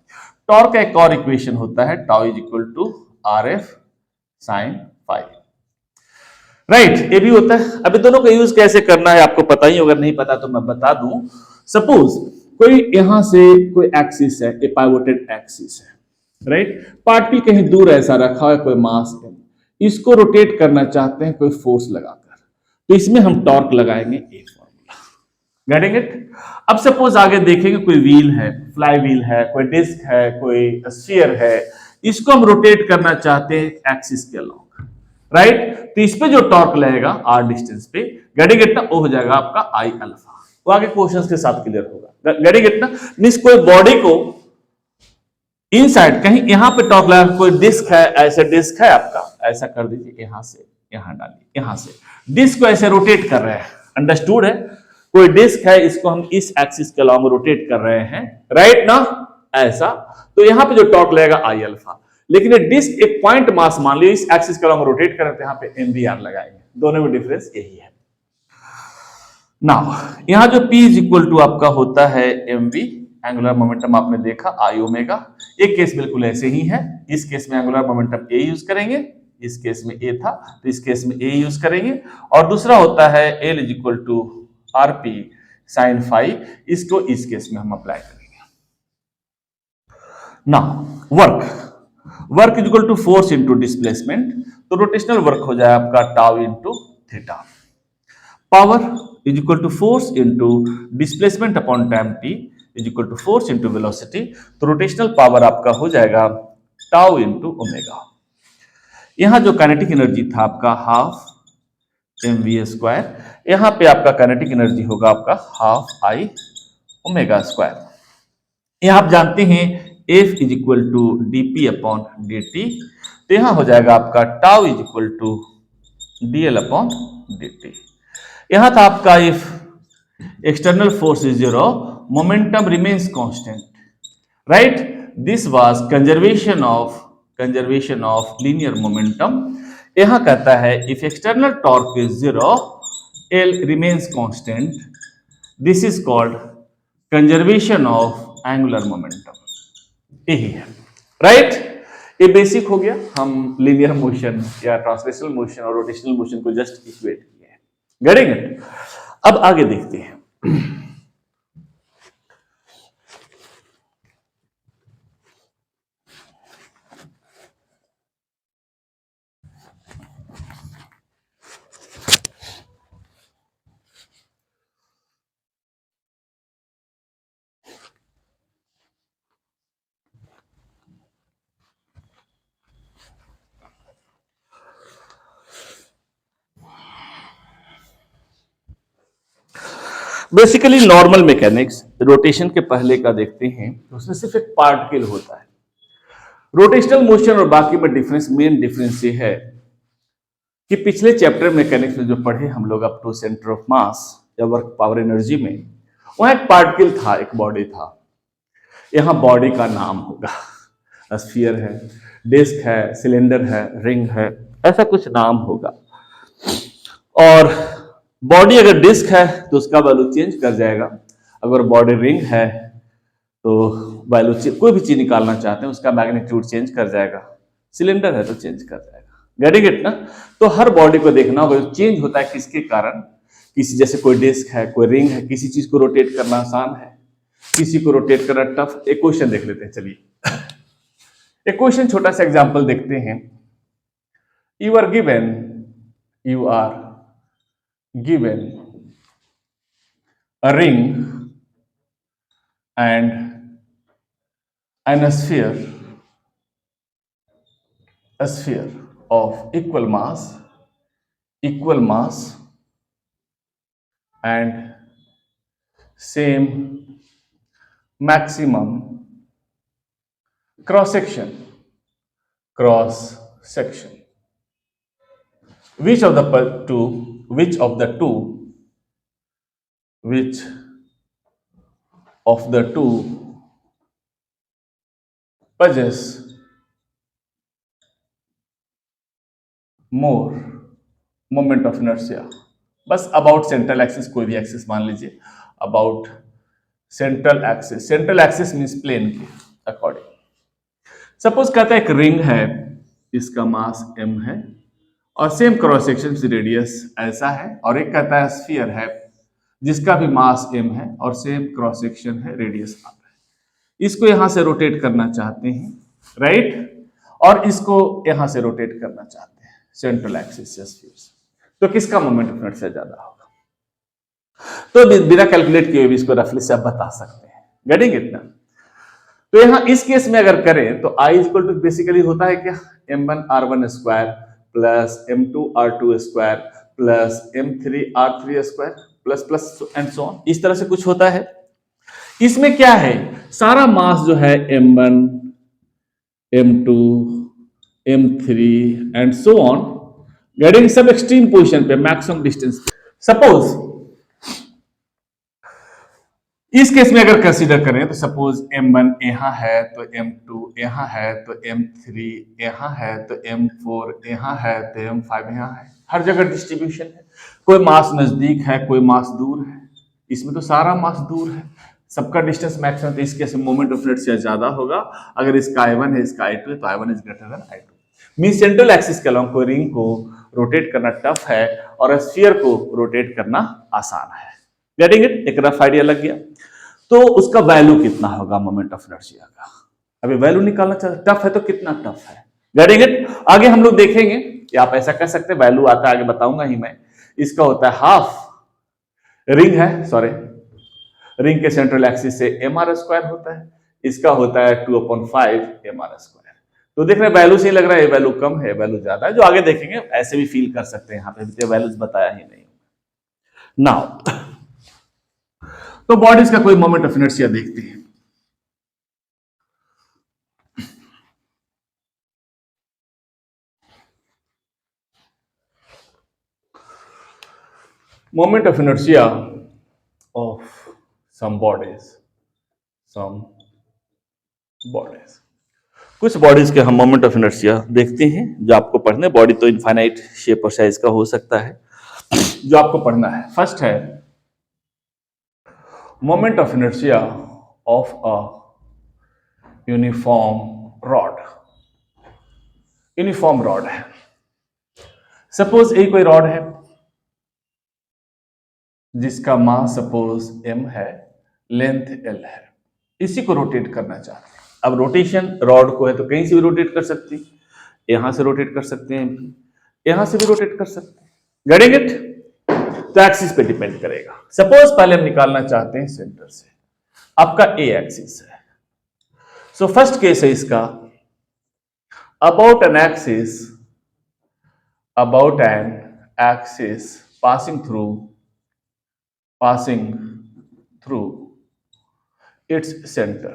टॉर्क का एक और इक्वेशन होता है, tau is equal to are F sine five, right. ये भी होता है। अभी दोनों का यूज कैसे करना है आपको पता ही, अगर नहीं पता तो मैं बता दूं। सपोज कोई यहां से कोई एक्सिस है, ए पाइवोटेड एक्सिस है, राइट। पार्टिकल कहीं दूर ऐसा रखा है, कोई मास है, इसको रोटेट करना चाहते हैं कोई फोर्स लगाकर, तो इसमें हम टॉर्क लगाएंगे, ए फॉर्मूला, गेटिंग इट। अब सपोज आगे देखेंगे कोई व्हील है, फ्लाई व्हील है, कोई डिस्क है, कोई स्फीयर है, इसको हम रोटेट करना चाहते हैं एक्सिस के अलॉन्ग, राइट। तो इस पे जो टॉर्क लगेगा आर डिस्टेंस पे, गेटिंग इट ना, वो हो जाएगा आपका आई अल्फा। वो आगे क्वेश्चंस के साथ क्लियर होगा, गेटिंग इट ना। मींस कोई बॉडी को इनसाइड कहीं यहां पे टॉर्क लगा, कोई डिस्क है, ऐसे डिस्क है आपका, ऐसा कर दीजिए, यहां से यहां डालिए, यहां से डिस्क को ऐसे रोटेट कर रहे हैं, अंडरस्टूड है। कोई डिस्क है, इसको हम इस एक्सिस के अलॉन्ग रोटेट कर रहे हैं, राइट ना, ऐसा। तो यहां पे जो टॉर्क लगेगा आई अल्फा। लेकिन ये डिस्क एक पॉइंट मास मान लीजिए इस एक्सिस के अलॉन्ग रोटेट कर रहे हैं, तो यहां पे एमवीआर लगाएंगे, दोनों में डिफरेंस यही है। नाउ यहां जो P इज इक्वल टू आपका होता है mv, एंगुलर मोमेंटम आपने देखा आई ओमेगा। एक केस बिल्कुल ऐसे ही है, इस केस में एंगुलर मोमेंटम a यूज करेंगे, इस केस में a था तो इस केस में a यूज करेंगे। और दूसरा होता है L is equal to rp sine five, इसको इस केस में हम अप्लाई करेंगे। Now work is equal to force into displacement, तो रोटेशनल वर्क हो जाए आपका tau into theta. Power is equal to force into displacement upon time t is equal to force into velocity, तो rotational power आपका हो जाएगा tau into omega. यहां जो काइनेटिक एनर्जी था आपका हाफ एम वी स्क्वायर, यहां पे आपका काइनेटिक एनर्जी होगा आपका हाफ आई ओमेगा स्क्वायर। यहां आप जानते हैं F is equal to DP upon D T, तो यहां हो जाएगा आपका tau is equal to DL upon D T. यहां था आपका if external force is zero, momentum remains constant, right. This was conservation of linear momentum। यहां कहता है if external torque is zero, L remains constant, this is called conservation of angular momentum। यही है, right. ये basic हो गया, हम linear motion या ट्रांसलेशनल मोशन और रोटेशनल मोशन को जस्ट इक्वेट किए हैं, गेटिंग इट। अब आगे देखते हैं। बेसिकली नॉर्मल मैकेनिक्स रोटेशन के पहले का देखते हैं, तो उसमें सिर्फ एक पार्टिकल होता है। रोटेशनल मोशन और बाकी में डिफरेंस, मेन डिफरेंस ये है कि पिछले चैप्टर मैकेनिक्स में जो पढ़े हम लोग up to centre of mass या वर्क पावर एनर्जी में, वहां एक पार्टिकल था, एक बॉडी था। यहां बॉडी का नाम होगा, स्फीयर है, डिस्क है, सिलेंडर है, रिंग है, ऐसा कुछ नाम होगा। और बॉडी अगर डिस्क है तो उसका वैल्यू चेंज कर जाएगा, अगर बॉडी रिंग है तो वैल्यू, कोई भी चीज निकालना चाहते हैं उसका मैग्नीट्यूड चेंज कर जाएगा, सिलेंडर है तो चेंज कर जाएगा, गेटिंग इट ना। तो हर बॉडी को देखना होगा चेंज होता है किसके कारण, किसी जैसे कोई डिस्क है, कोई रिंग है, किसी चीज को रोटेट करना आसान है, किसी को रोटेट करना टफ। एक क्वेश्चन देख लेते हैं, चलिए एक क्वेश्चन छोटा सा एग्जांपल देखते हैं। You are given a ring and an sphere of equal mass and same maximum cross section. Which of the two which of the two possess more moment of inertia? बस about central axis, कोई भी axis मान लीजिए, about central axis means plane के according. Suppose कहता है एक ring है, इसका मास m है और सेम क्रॉस सेक्शन रेडियस ऐसा है, और एक कहता है स्फीयर है जिसका भी मास m है और सेम क्रॉस सेक्शन है, रेडियस r है। इसको यहां से रोटेट करना चाहते हैं, राइट, और इसको यहां से रोटेट करना चाहते हैं सेंट्रल एक्सिस से स्फीयर से। तो किसका मोमेंट ऑफ इनर्शिया ज्यादा होगा? तो बिना कैलकुलेट किए भी इसको रफली से आप बता सकते हैं। गेटिंग इट ना? तो यहां इस केस में अगर करें तो I इक्वल टू बेसिकली होता है क्या, m1r1 square plus m2r2 square plus m3r3 square plus plus and so on, इस तरह से कुछ होता है। इसमें क्या है, सारा मास जो है m1 m2 m3 and so on, getting सब एक्सट्रीम पोजीशन पे, मैक्सिमम डिस्टेंस। सपोज इस केस में अगर कंसीडर करें तो सपोज m1 यहां है तो m2 यहां है तो m3 यहां है तो m4 यहां है तो m5 यहां है, हर जगह डिस्ट्रीब्यूशन है। कोई मास नजदीक है, कोई मास दूर है, इसमें तो सारा मास दूर है, सबका डिस्टेंस मैक्सिमम। तो इस केस में मोमेंट ऑफ इनर्शिया ज्यादा होगा। अगर इसका I1 है, इसका I2 है, तो I1 is greater than I2। Means central axis के अलोंग कोई रिंग को रोटेट करना टफ है और स्फीयर को रोटेट करना आसान है। Getting it? एक रफ आइडिया लग गया। तो उसका वैल्यू कितना होगा मोमेंट ऑफ इनर्शिया का? अभी वैल्यू निकालना चाहते, टफ है तो कितना टफ है। Getting it? आगे हम लोग देखेंगे कि आप ऐसा कर सकते हैं, वैल्यू आता है आगे बताऊंगा ही मैं। इसका होता है हाफ, रिंग है सॉरी, रिंग के सेंट्रल एक्सिस से mr स्क्वायर होता है, इसका होता है 2/5 mr स्क्वायर। तो देख रहे हैं वैल्यू से ही लग रहा है वैल्यू कम है, वैल्यू ज्यादा है। जो आगे देखेंगे ऐसे भी फील कर सकते हैं, यहाँ पे वैल्यूज बताया ही नहीं। नाउ तो बॉडीज का कोई मोमेंट ऑफ इनर्शिया देखते हैं। Moment of inertia of some bodies, कुछ बॉडीज के हम मोमेंट ऑफ इनर्शिया देखते हैं जो आपको पढ़ने। बॉडी तो इनफाइनाइट शेप और साइज का हो सकता है, जो आपको पढ़ना है। फर्स्ट है moment of inertia of a uniform rod. Uniform rod है, सपोज एक कोई रॉड है जिसका मास सपोज m है, लेंथ l है, इसी को रोटेट करना चाहते हैं। अब रोटेशन रॉड को है तो कहीं से भी रोटेट कर सकते हैं, यहां से रोटेट कर सकते हैं, यहां से भी रोटेट कर सकते हैं। Getting it? तो एक्सिस पे डिपेंड करेगा। सपोज पहले हम निकालना चाहते हैं सेंटर से, आपका ए एक्सिस है। सो फर्स्ट केस है इसका, about an axis passing through its centre.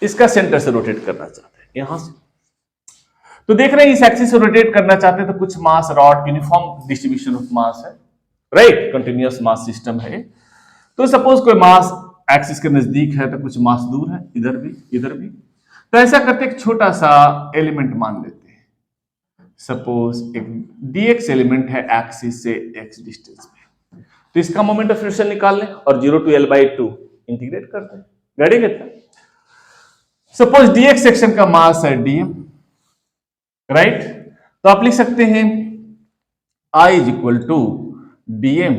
इसका सेंटर से रोटेट करना चाहते हैं यहां से। तो देख रहे हैं इस एक्सिस से रोटेट करना चाहते हैं तो कुछ mass rod, uniform distribution of mass है, राइट, कंटिन्यूअस मास सिस्टम है। तो सपोज कोई मास एक्सिस के नजदीक है तो कुछ मास दूर है, इधर भी। तो ऐसा करते एक छोटा सा एलिमेंट मान लेते हैं। सपोज एक dx एलिमेंट है एक्सिस से x डिस्टेंस पे, तो इसका मोमेंट ऑफ इनर्शिया निकाल लें और 0 to l/2 इंटीग्रेट करते हैं। Getting it? Suppose dx section का मास है dm, राइट, तो आप लिख सकते हैं I is equal to dm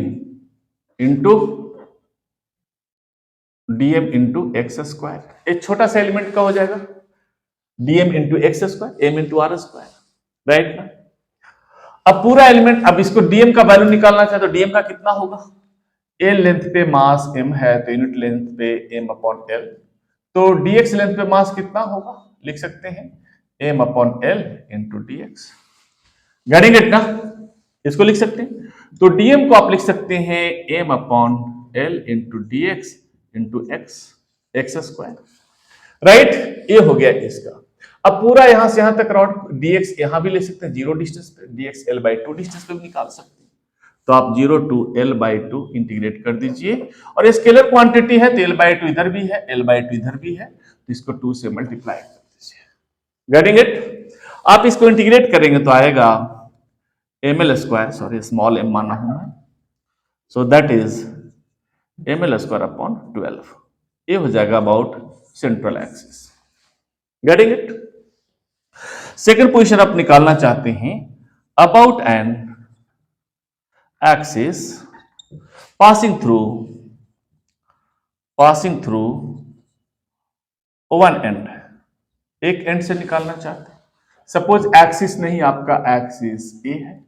into X square. एक छोटा सा एलिमेंट का हो जाएगा dm into X square, m into R square, right ना? अब पूरा एलिमेंट, अब इसको dm का वैल्यू निकालना चाहे तो dm का कितना होगा? a लेंथ पे मास m है तो यूनिट लेंथ पे m/l, तो dx लेंथ पे मास कितना होगा? लिख सकते हैं M upon L into D X. Getting it ना? इसको लिख सकते हैं, तो डीएम को आप लिख सकते हैं M upon L into D X into X, X square, right. ये हो गया इसका। अब पूरा यहां से यहां तक रॉड dx यहां भी ले सकते हैं, जीरो डिस्टेंस पे dx l/2 डिस्टेंस पे भी निकाल सकते हैं। तो आप 0 टू l/2 इंटीग्रेट कर दीजिए, और स्केलर क्वांटिटी है तो l/2 इधर भी है, l/2 इधर भी है, तो इसको 2 से मल्टीप्लाई कर दीजिए। Getting it? आप इसको इंटीग्रेट करेंगे तो आएगा ml square, sorry small m माना हूं मैं, सो that is ml square upon 12। ये हो जाएगा about central axis. Getting it? Second position आप निकालना चाहते हैं about an axis passing through one and, एक एंड से निकालना चाहते हैं। सपोज एक्सिस नहीं, आपका एक्सिस ए है,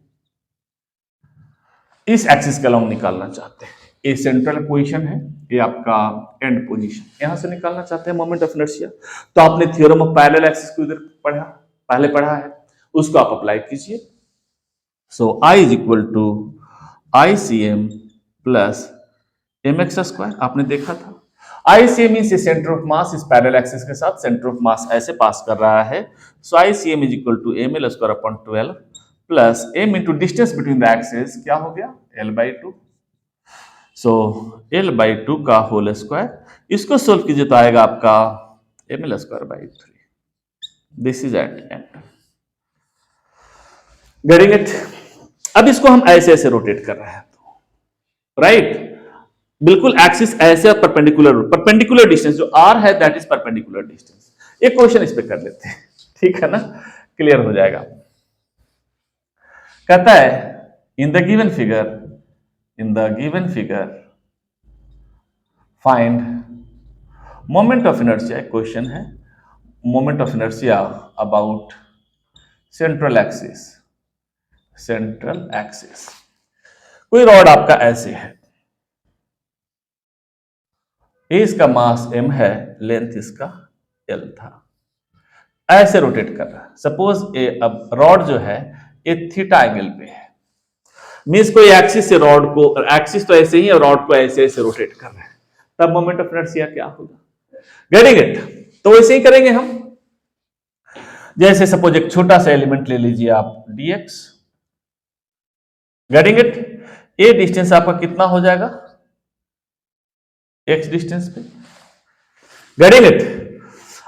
इस एक्सिस का लॉन्ग निकालना चाहते हैं। ए सेंट्रल पोजीशन है, ये आपका एंड पोजीशन, यहां से निकालना चाहते हैं मोमेंट ऑफ इनर्शिया। तो आपने थ्योरम ऑफ पैरेलल एक्सिस को इधर पहले पढ़ा है, उसको आप अप्लाई कीजिए। So I is equal to ICM plus mx square, आपने देखा था। ICM means centre of mass इस पैरेलल एक्सिस के साथ सेंटर ऑफ मास ऐसे पास कर रहा है, so ICM is equal to ml square upon 12 plus m into distance between the axis, क्या हो गया l/2, सो l/2 का होल स्क्वायर। इसको सोल्व कीजिए तो आएगा आपका ml square by 3। This is at end. Getting it? अब इसको हम ऐसे ऐसे रोटेट कर रहे हैं, राइट, बिल्कुल एक्सिस ऐसे परपेंडिकुलर डिस्टेंस जो r है दैट इज परपेंडिकुलर डिस्टेंस। एक क्वेश्चन इस पे कर लेते हैं, ठीक है ना, क्लियर हो जाएगा। कहता है in the given figure find moment of inertia, question है moment of inertia about central axis. कोई रॉड आपका ऐसे है, इसका मास m है, लेंथ इसका l था, ऐसे रोटेट कर रहा है। सपोज अब रॉड जो है ये थीटा एंगल पे है, मींस कोई एक्सिस से रॉड को, एक्सिस तो ऐसे ही है, रॉड को ऐसे ऐसे रोटेट कर रहे हैं, तब मोमेंट ऑफ इनर्शिया क्या होगा? Getting it? तो वैसे ही करेंगे हम। जैसे सपोज एक छोटा सा एलिमेंट ले लीजिए आप dx। Getting it? ये डिस्टेंस आपका कितना हो जाएगा x डिस्टेंस पे। Getting it?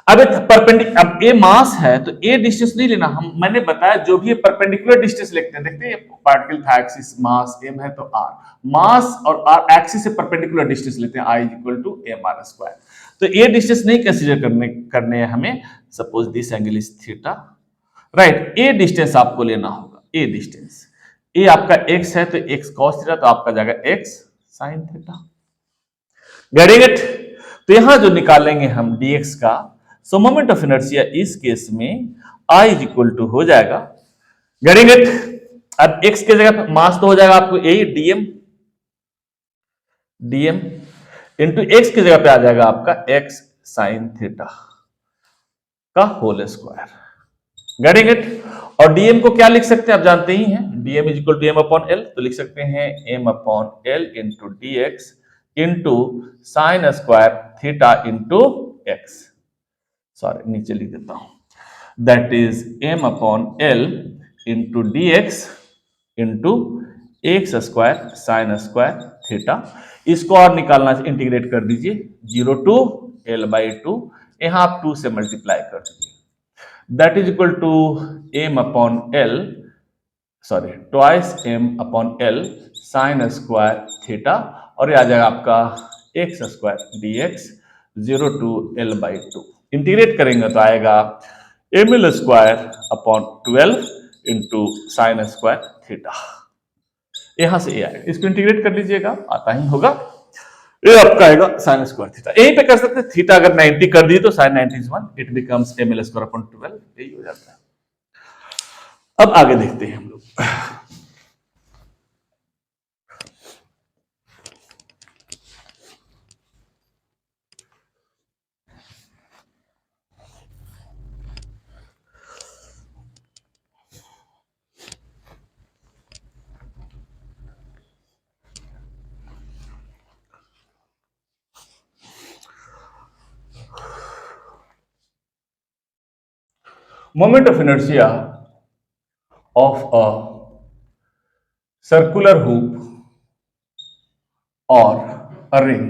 अब ए मास है तो ए डिस्टेंस नहीं लेना, हम मैंने बताया जो भी परपेंडिकुलर डिस्टेंस लिखते हैं, देखते हैं पार्टिकल था एक्सिस, मास m है तो r, मास और r एक्सिस से परपेंडिकुलर डिस्टेंस लेते हैं, I equal to mr square. तो ए डिस्टेंस नहीं कंसीडर करने हैं हमें, suppose this angle is theta, right. A distance आपको लेना होगा, ए डिस्टेंस, ए आपका x है तो x cos थीटा, तो आपका जाएगा x sin theta. Getting it? तो यहां जो निकालेंगे हम dx का, सो मोमेंट ऑफ इनर्शिया इस केस में I इज इक्वल टू हो जाएगा, गेटिंग इट? अब x के जगह पर मास तो हो जाएगा आपको यही dm इंटू एक्स की जगह पे आ जाएगा आपका x साइन थीटा का होल स्क्वायर। Getting it? और dm को क्या लिख सकते हैं, आप जानते ही हैं, dm is equal to m upon l, तो लिख सकते हैं m upon l into dx into sine square theta into x, sorry नीचे लिख देता हूं, that is m upon l into dx into X square sine square theta. इसको और निकालना, इंटीग्रेट कर दीजिए, 0 टू l/2, यहां आप 2 से मल्टीप्लाई कर दीजिए, that is equal to m upon l, sorry twice m upon l sine square theta, और ये आ जाएगा आपका X square dx 0 to l/2। Integrate करेंगे तो आएगा ml square upon 12 into sine square theta, यहां से ये आएगा, इसको इंटीग्रेट कर लीजिएगा, आता ही होगा, ये आपका आएगा साइन स्क्वायर थीटा। यहीं पे कर सकते हैं, थीटा अगर 90 कर दिए तो sine 90 is 1, it becomes ml square upon 12, यही हो जाता है। अब आगे देखते हैं हम लोग। moment of inertia of a circular hoop or a ring।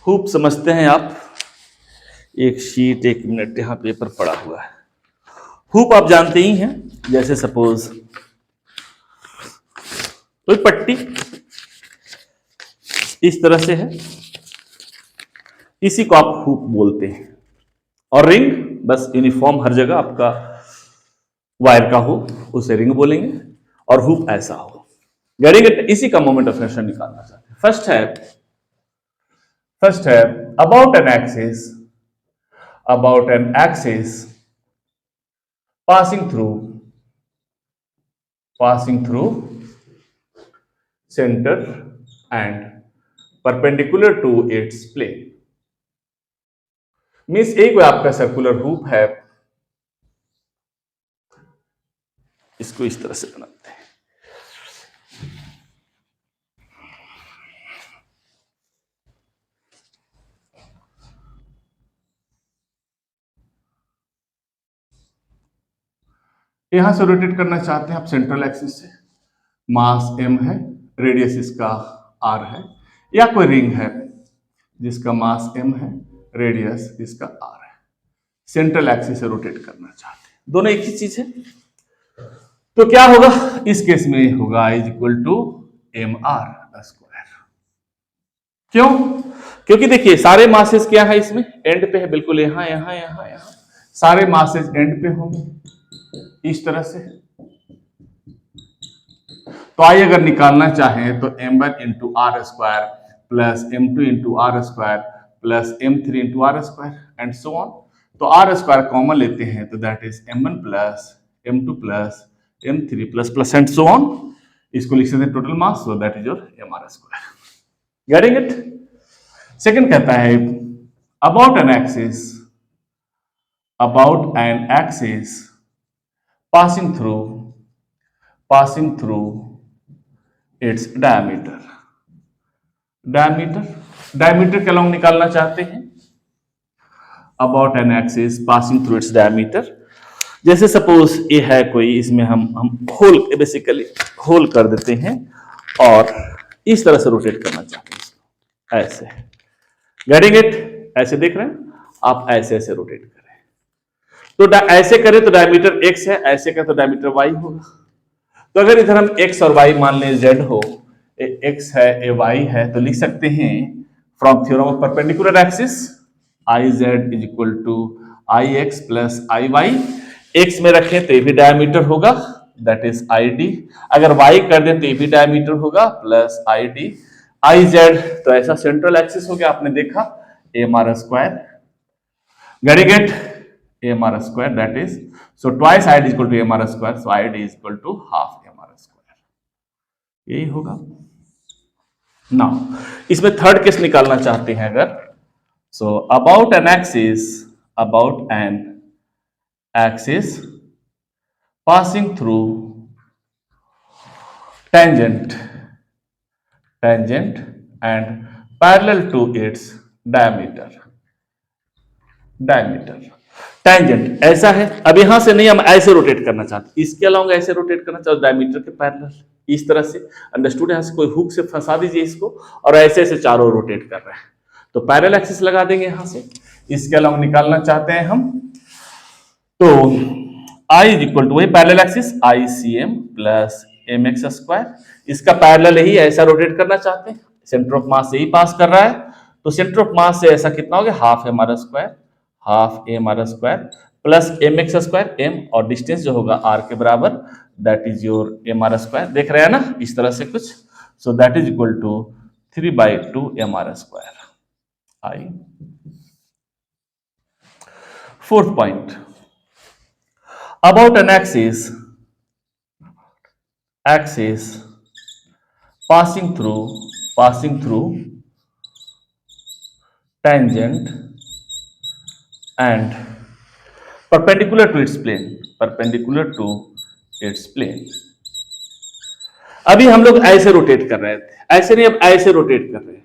Hoop समझते हैं आप, एक शीट, एक मिनट, यहां पेपर पड़ा हुआ है। हुप आप जानते ही हैं, जैसे सपोज कोई पट्टी इस तरह से है, इसी को आप हुप बोलते हैं। और रिंग बस यूनिफॉर्म हर जगह आपका वायर का हो, उसे रिंग बोलेंगे। और हुप ऐसा हो, गेटिंग इट? इसी का मोमेंट ऑफ इनर्शिया निकालना चाहते हैं। फर्स्ट है about an axis passing through center and perpendicular to its plane। Means एक कोई आपका सर्कुलर हुप है, इसको इस तरह से बनाते हैं। यहां से रोटेट करना चाहते हैं आप सेंट्रल एक्सिस से, मास m है, रेडियस इसका r है, या कोई रिंग है जिसका मास m है, रेडियस इसका r है, सेंट्रल एक्सिस से रोटेट करना चाहते हैं। दोनों एक ही चीज है, तो क्या होगा इस केस में? होगा I equal to mr square. क्यों? क्योंकि देखिए सारे मासेस क्या है इसमें, एंड पे है, बिल्कुल यहां यहां यहां यहां, सारे मासेस एंड पे होंगे इस तरह से। तो आई अगर निकालना चाहें तो m1 into R square plus m2 into R square plus m3 into R square and so on. तो आर स्क्वायर कॉमन लेते हैं तो that is m1 plus m2 plus m3 plus plus and so on. इसको लिख सकते हैं total mass, so that is your mr square. Getting it? Second कहता है about an axis passing through its diameter के अलॉन्ग निकालना चाहते हैं। About an axis passing through its diameter. जैसे सपोज ये है कोई, इसमें हम होल, बेसिकली होल कर देते हैं और इस तरह से रोटेट करना चाहते हैं इसको, ऐसे। Getting it? ऐसे देख रहे हैं आप, ऐसे ऐसे रोटेट करें तो ऐसे करें तो डायमीटर x है, ऐसे करें तो डायमीटर y होगा। तो अगर इधर हम x और y मान लें, z हो, x है, a y है, तो लिख सकते हैं from theorem of perpendicular axis iz is equal to ix plus iy। x में रखें तो ये भी डायमीटर होगा, दैट इज id। अगर y कर दें तो ये भी डायमीटर होगा प्लस id। iz तो ऐसा सेंट्रल एक्सिस हो गया, आपने देखा, mr square. Getting it? mr square, that is, so twice id is equal to mr square, so id is equal to half mr square। यही होगा। नाउ इसमें थर्ड केस निकालना चाहते हैं अगर, so about an axis passing through tangent and parallel to its diameter। Tangent ऐसा है, अब यहां से नहीं, हम ऐसे रोटेट करना चाहते, इसके अलावा ऐसे रोटेट करना चाहते, डायमीटर के पैरेलल, इस तरह से। अंडरस्टूड? यहां से कोई हुक से फंसा दीजिए इसको, और ऐसे ऐसे चारों रोटेट कर रहे हैं, तो पैरेलल एक्सिस लगा देंगे यहां से। इसके अलावा निकालना चाहते हैं हम, तो I इज इक्वल टू वही parallel axis ICM plus mx square. इसका पैरेलल ही ऐसा रोटेट करना चाहते हैं, सेंटर ऑफ मास से ही पास कर रहा है, तो सेंटर ऑफ मास से ऐसा कितना हो गया, half mr square, half mr square plus mx square, m और डिस्टेंस जो होगा r के बराबर, that is your mr square. देख रहे हैं ना इस तरह से कुछ, so that is equal to 3/2 mr square I। Fourth point, about an axis passing through tangent and perpendicular to its plane। अभी हम लोग ऐसे रोटेट कर रहे थे, ऐसे नहीं, अब ऐसे रोटेट कर रहे हैं,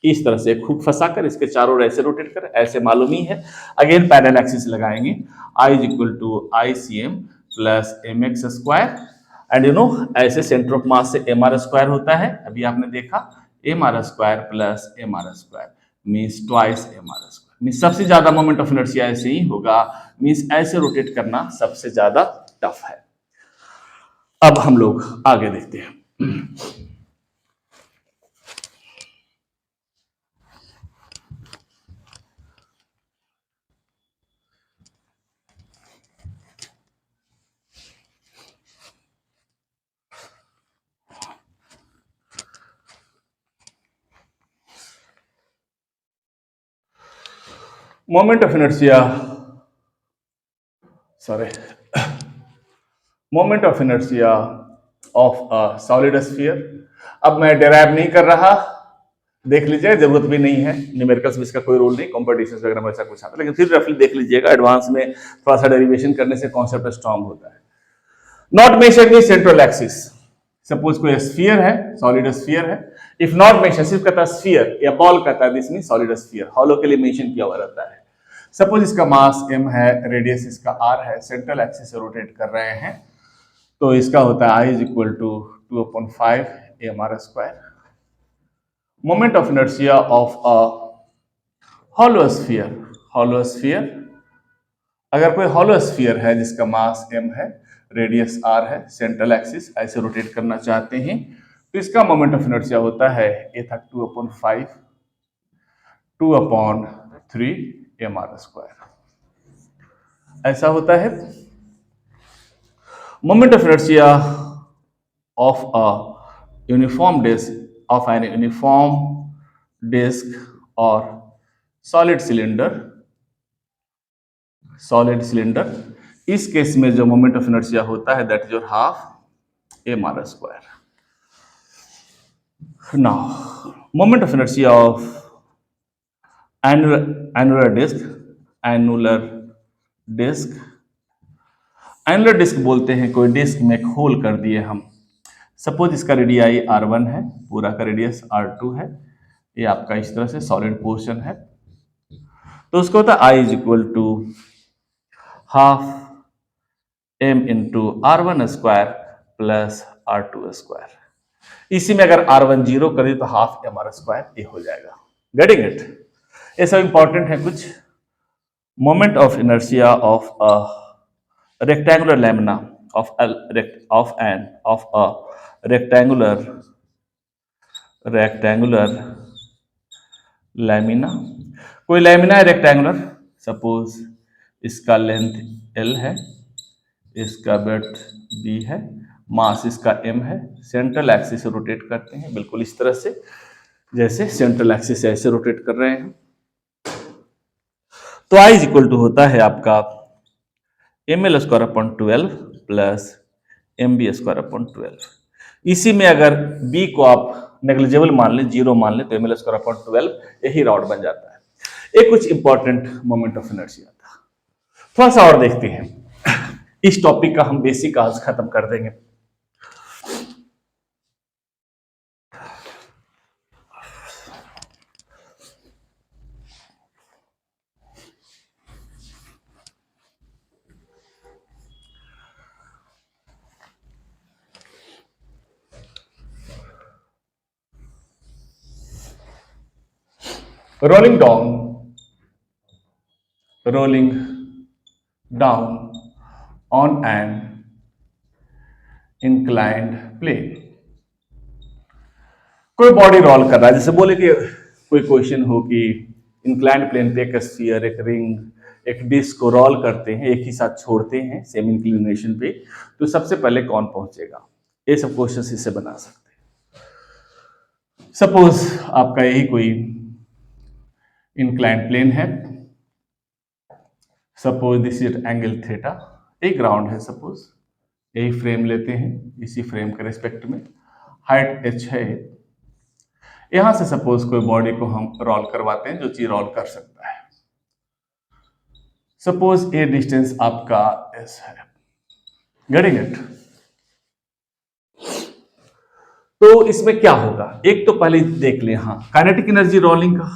इस तरह से खूब फंसाकर इसके चारों ओर ऐसे रोटेट कर, ऐसे मालूम ही है। अगेन पैरेलल एक्सिस लगाएंगे, I is equal to I C M plus M X square, and you know ऐसे सेंटर ऑफ मास से एम आर स्क्वायर होता है, अभी आपने देखा, M R square plus M R square means twice M R square, means सबसे ज्यादा moment of inertia ऐसे ही होगा, मीन्स ऐसे रोटेट करना सबसे ज्यादा टफ है। अब हम लोग आगे देखते हैं। Moment of inertia, sorry, moment of inertia of a solid sphere. अब मैं डेराइव नहीं कर रहा, देख लीजिए, जरूरत भी नहीं है, न्यूमेरिकल्स में इसका कोई रोल नहीं, कॉम्पिटिशन वगैरह में ऐसा कुछ आता है, लेकिन फिर रफली देख लीजिएगा, एडवांस में थोड़ा सा डेरिवेशन करने से कॉन्सेप्ट स्ट्रांग होता है। Not mention the central axis, suppose कोई स्फीयर है, सॉलिड स्फीयर है, इफ नॉट मेंशन, सिर्फ कहता है स्फीयर या बॉल कहता है, this mean solid sphere, hollow के लिए मेंशन किया हुआ रहता है। सपोज इसका मास m है, रेडियस इसका r है, सेंट्रल एक्सिस से रोटेट कर रहे हैं, तो इसका होता है I is equal to 2/5 mr square. Moment of inertia of a hollow sphere, hollow sphere, अगर कोई हॉलो स्फीयर है जिसका मास m है, रेडियस r है, सेंट्रल एक्सिस ऐसे रोटेट करना चाहते हैं, तो इसका मोमेंट ऑफ इनर्शिया होता है, ये था 2/5 2/3 mr स्क्वायर, ऐसा होता है। Moment of inertia of a uniform disc, of an uniform disc और सॉलिड सिलेंडर, सॉलिड सिलेंडर, इस केस में जो मोमेंट ऑफ इनर्शिया होता है that is your half M R square. Now moment of inertia of annular disc, annular disc, annular disc बोलते हैं कोई disc में होल कर दिए हम, सपोज इसका रेडियाई r1 है, पूरा का रेडियस r2 है, ये आपका इस तरह से सॉलिड पोर्शन है, तो उसको होता है I is equal to half m into r1 square plus r2 square. इसी में अगर r1 जीरो कर दी तो हाफ एम आर स्क्वायर ये हो जाएगा। Getting it? ये सब इंपॉर्टेंट है कुछ। Moment of inertia of a rectangular lamina of a rectangular lamina, कोई लैमिना है रेक्टेंगुलर, सपोज इसका लेंथ L है, इसका ब्रेड्थ B है, मास इसका m है, सेंट्रल एक्सिस से रोटेट करते हैं बिल्कुल इस तरह से, जैसे सेंट्रल एक्सिस से ऐसे रोटेट कर रहे हैं, तो I इज इक्वल टू होता है आपका ml square upon 12 plus mb square upon 12। इसी में अगर b को आप नेग्लिजिबल मान लें, जीरो मान लें, तो ml स्क्वायर अपॉन 12 यही राउंड बन जाता है। ये कुछ इंपॉर्टेंट मोमेंट ऑफ इनर्शिया था। थोड़ा सा और देखते हैं, इस टॉपिक का हम बेसिक आज खत्म कर देंगे। rolling down on an inclined plane, कोई बॉडी रोल कर रहा है, जैसे बोले कि कोई क्वेश्चन हो कि इंक्लाइंड प्लेन पे एक स्फीयर, एक रिंग, एक डिस्क को रोल करते हैं, एक ही साथ छोड़ते हैं सेम इंक्लिनेशन पे, तो सबसे पहले कौन पहुंचेगा, ये सब क्वेश्चन इससे बना सकते हैं। सपोज आपका यही कोई इंक्लाइंड प्लेन है, suppose this is angle theta, एक ग्राउंड है, सपोज यही फ्रेम लेते हैं, इसी फ्रेम के रेस्पेक्ट में हाइट h है, यहां से सपोज कोई बॉडी को हम रोल करवाते हैं, जो चीज रोल कर सकता है, सपोज ये डिस्टेंस आपका s है। Getting it? तो इसमें क्या होगा, एक तो पहले देख ले, हाँ काइनेटिक एनर्जी रोलिंग का,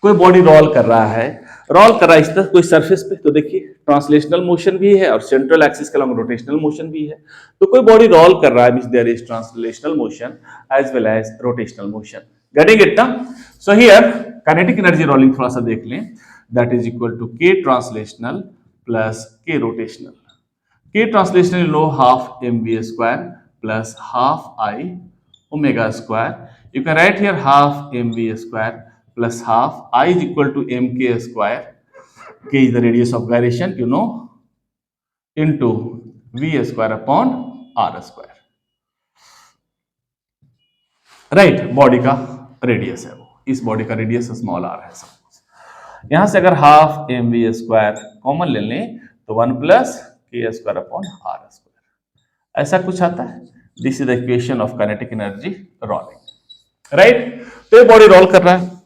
कोई बॉडी रोल कर रहा है, रोल कर रहा है इस तरह कोई सरफेस पे, तो देखिए ट्रांसलेशनल मोशन भी है और सेंट्रल एक्सिस के अलॉन्ग रोटेशनल मोशन भी है। तो कोई बॉडी रोल कर रहा है, means there is translational motion as well as rotational motion. Getting it ना? So here kinetic energy rolling थोड़ा सा देख लें, that is equal to K translational plus K rotational. K translational लो half mv square plus half I omega square. You can write here half mv square plus half I is equal to mk square. K is the radius of gyration, you know, into v square upon r square. Right, body का radius है वो, इस body का radius small r है suppose. यहां से अगर half mv square common ले लें तो 1 plus K square upon r square, ऐसा कुछ आता है। This is the equation of kinetic energy rolling, right. तो ये बॉडी रोल कर रहा है।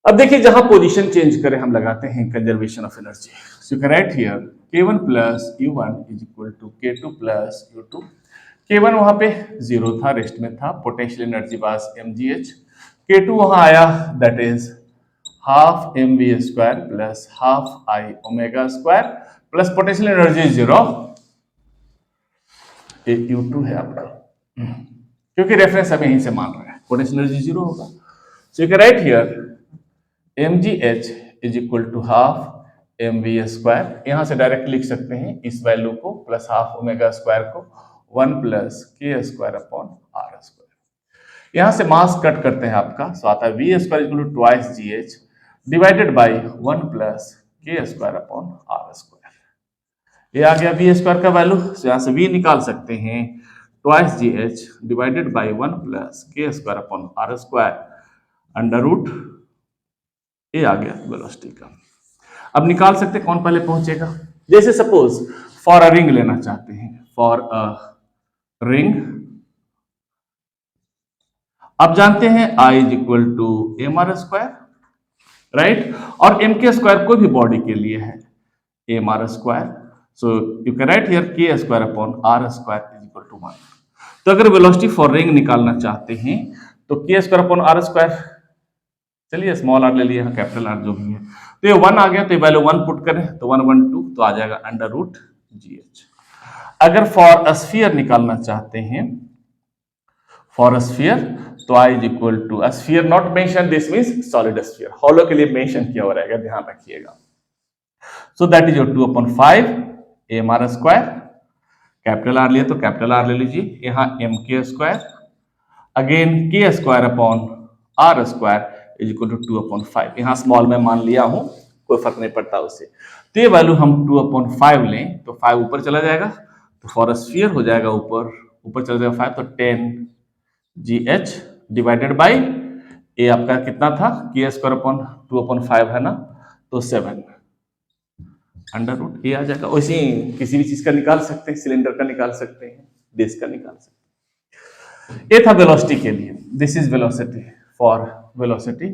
अब देखिए जहां पोजीशन चेंज करें हम लगाते हैं conservation of energy. So you can write here k1 plus u1 is equal to k2 plus u2। k1 वहां पे 0 था, रेस्ट में था, potential energy was mgh। k2 वहां आया, that is half mv square plus half i omega square plus potential energy 0, ये u2 है आपका, क्योंकि रेफरेंस हम यहीं से मान रहे हैं, पोटेंशियल एनर्जी 0 होगा। So you can write here mgh is equal to half mv square, यहां से डायरेक्ट लिख सकते हैं इस वैल्यू को प्लस हाफ ओमेगा स्क्वायर को 1 plus K square upon R square. यहां से मास कट करते हैं आपका, सो आता है v square equal to twice gh divided by 1 plus K square upon R square. ये आ गया v स्क्वायर का वैल्यू, सो यहां से v निकाल सकते हैं twice gh divided by 1 plus K square upon R square under root, ये आ गया वेलोसिटी का। अब निकाल सकते हैं कौन पहले पहुंचेगा। जैसे सपोज फॉर अ रिंग लेना चाहते हैं, फॉर अ रिंग, आप जानते हैं I is equal to M R square, right, और एम के स्क्वायर कोई भी बॉडी के लिए है M R square. So you can write here K square upon R square is equal to 1। तो अगर वेलोसिटी फॉर रिंग निकालना चाहते हैं तो के स्क्वायर अपॉन आर स्क्वायर, चलिए स्मॉल आर ले लिया, कैपिटल आर जो भी है, तो ये 1 आ गया, तो ये वैल्यू 1 पुट करें तो 1 1 2, तो आ जाएगा अंडर रूट GH। अगर फॉर अ स्फीयर निकालना चाहते हैं, फॉर अ स्फीयर, तो I is equal to sphere not mention, this means solid sphere, hollow के लिए मेंशन किया हुआ रहेगा, ध्यान रखिएगा। So that is your 2/5 M R square, capital R लिए तो कैपिटल आर ले लीजिए, यहाँ एम के square, again K square upon R square is equal to 2/5, यहाँ स्मॉल में मान लिया हूं, कोई फर्क नहीं पड़ता उससे। तो ये वैल्यू हम 2/5 लें तो 5 ऊपर चला जाएगा, तो फॉर अ स्फीयर हो जाएगा ऊपर चला जाएगा 5, तो 10 GH डिवाइडेड बाई ए आपका कितना था, के स्क्वायर अपॉन 2/5 है ना, तो 7 अंडर रूट, ये आ जाएगा। वैसे किसी भी चीज का निकाल सकते हैं, सिलेंडर का निकाल सकते हैं, डिस्क का निकाल सकते हैं। ये था वेलोसिटी के लिए, this is velocity for velocity,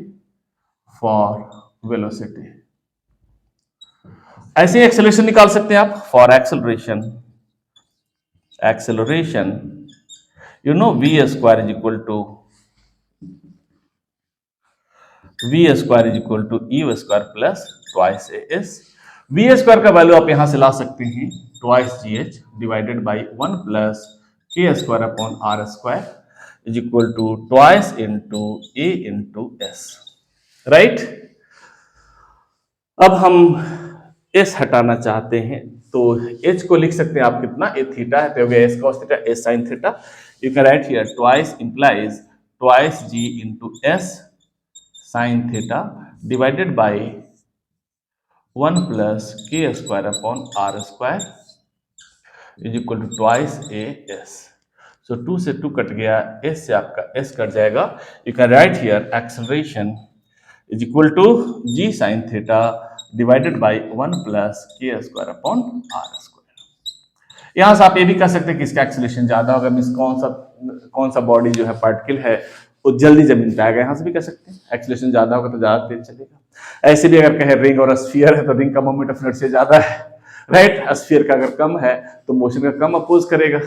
ऐसे ही एक्सेलरेशन निकाल सकते हैं आप, for acceleration you know v square is equal to u square plus twice as। v square का वैल्यू आप यहां से ला सकते हैं twice gh divided by 1 plus K square upon R square is equal to twice into a into s, right. अब हम s हटाना चाहते हैं तो h को लिख सकते हैं आप कितना, a थीटा है तो s cos theta s sin थीटा। You can write here twice implies twice g into s sin theta divided by 1 plus K square upon R square is equal to twice as। So 2 से 2 cut गया, s से आपका s cut जाएगा। You can write here acceleration is equal to g sin theta divided by 1 plus K square upon R square. यहां से आप ये भी कह सकते हैं कि इसका एक्सेलरेशन ज्यादा होगा, मींस कौन सा बॉडी जो है पार्टिकल है वो जल्दी जमीन पे आएगा, यहां से भी कह सकते हैं एक्सेलरेशन ज्यादा होगा तो ज्यादा तेज चलेगा। ऐसे भी अगर कहे रिंग और स्फीयर है तो रिंग का मोमेंट ऑफ इनर्शिया ज्यादा है, राइट, स्फीयर का अगर कम है तो मोशन का कम अपोज करेगा,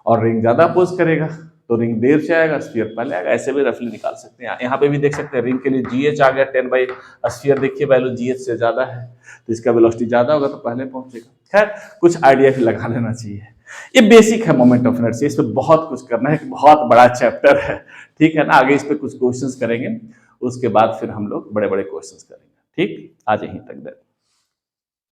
और रिंग ज्यादा अपोज करेगा तो रिंग देर से आएगा, स्फीयर पहले आएगा। ऐसे भी रफली निकाल सकते हैं। यहाँ पे भी देख सकते हैं रिंग के लिए जीएच आ गया 10 बाई, स्फीयर देखिए वैल्यू जीएच से ज्यादा है तो इसका वेलोसिटी ज्यादा होगा तो पहले पहुंचेगा। खैर कुछ आइडिया भी लगा लेना चाहिए। ये बेसिक है मोमेंट ऑफ इनर्शिया, इस पे बहुत कुछ करना है, बहुत बड़ा चैप्टर है, ठीक है ना। आगे इस पे कुछ क्वेश्चंस करेंगे, उसके बाद फिर हम लोग बड़े बड़े क्वेश्चंस करेंगे। ठीक, आज यहीं तक।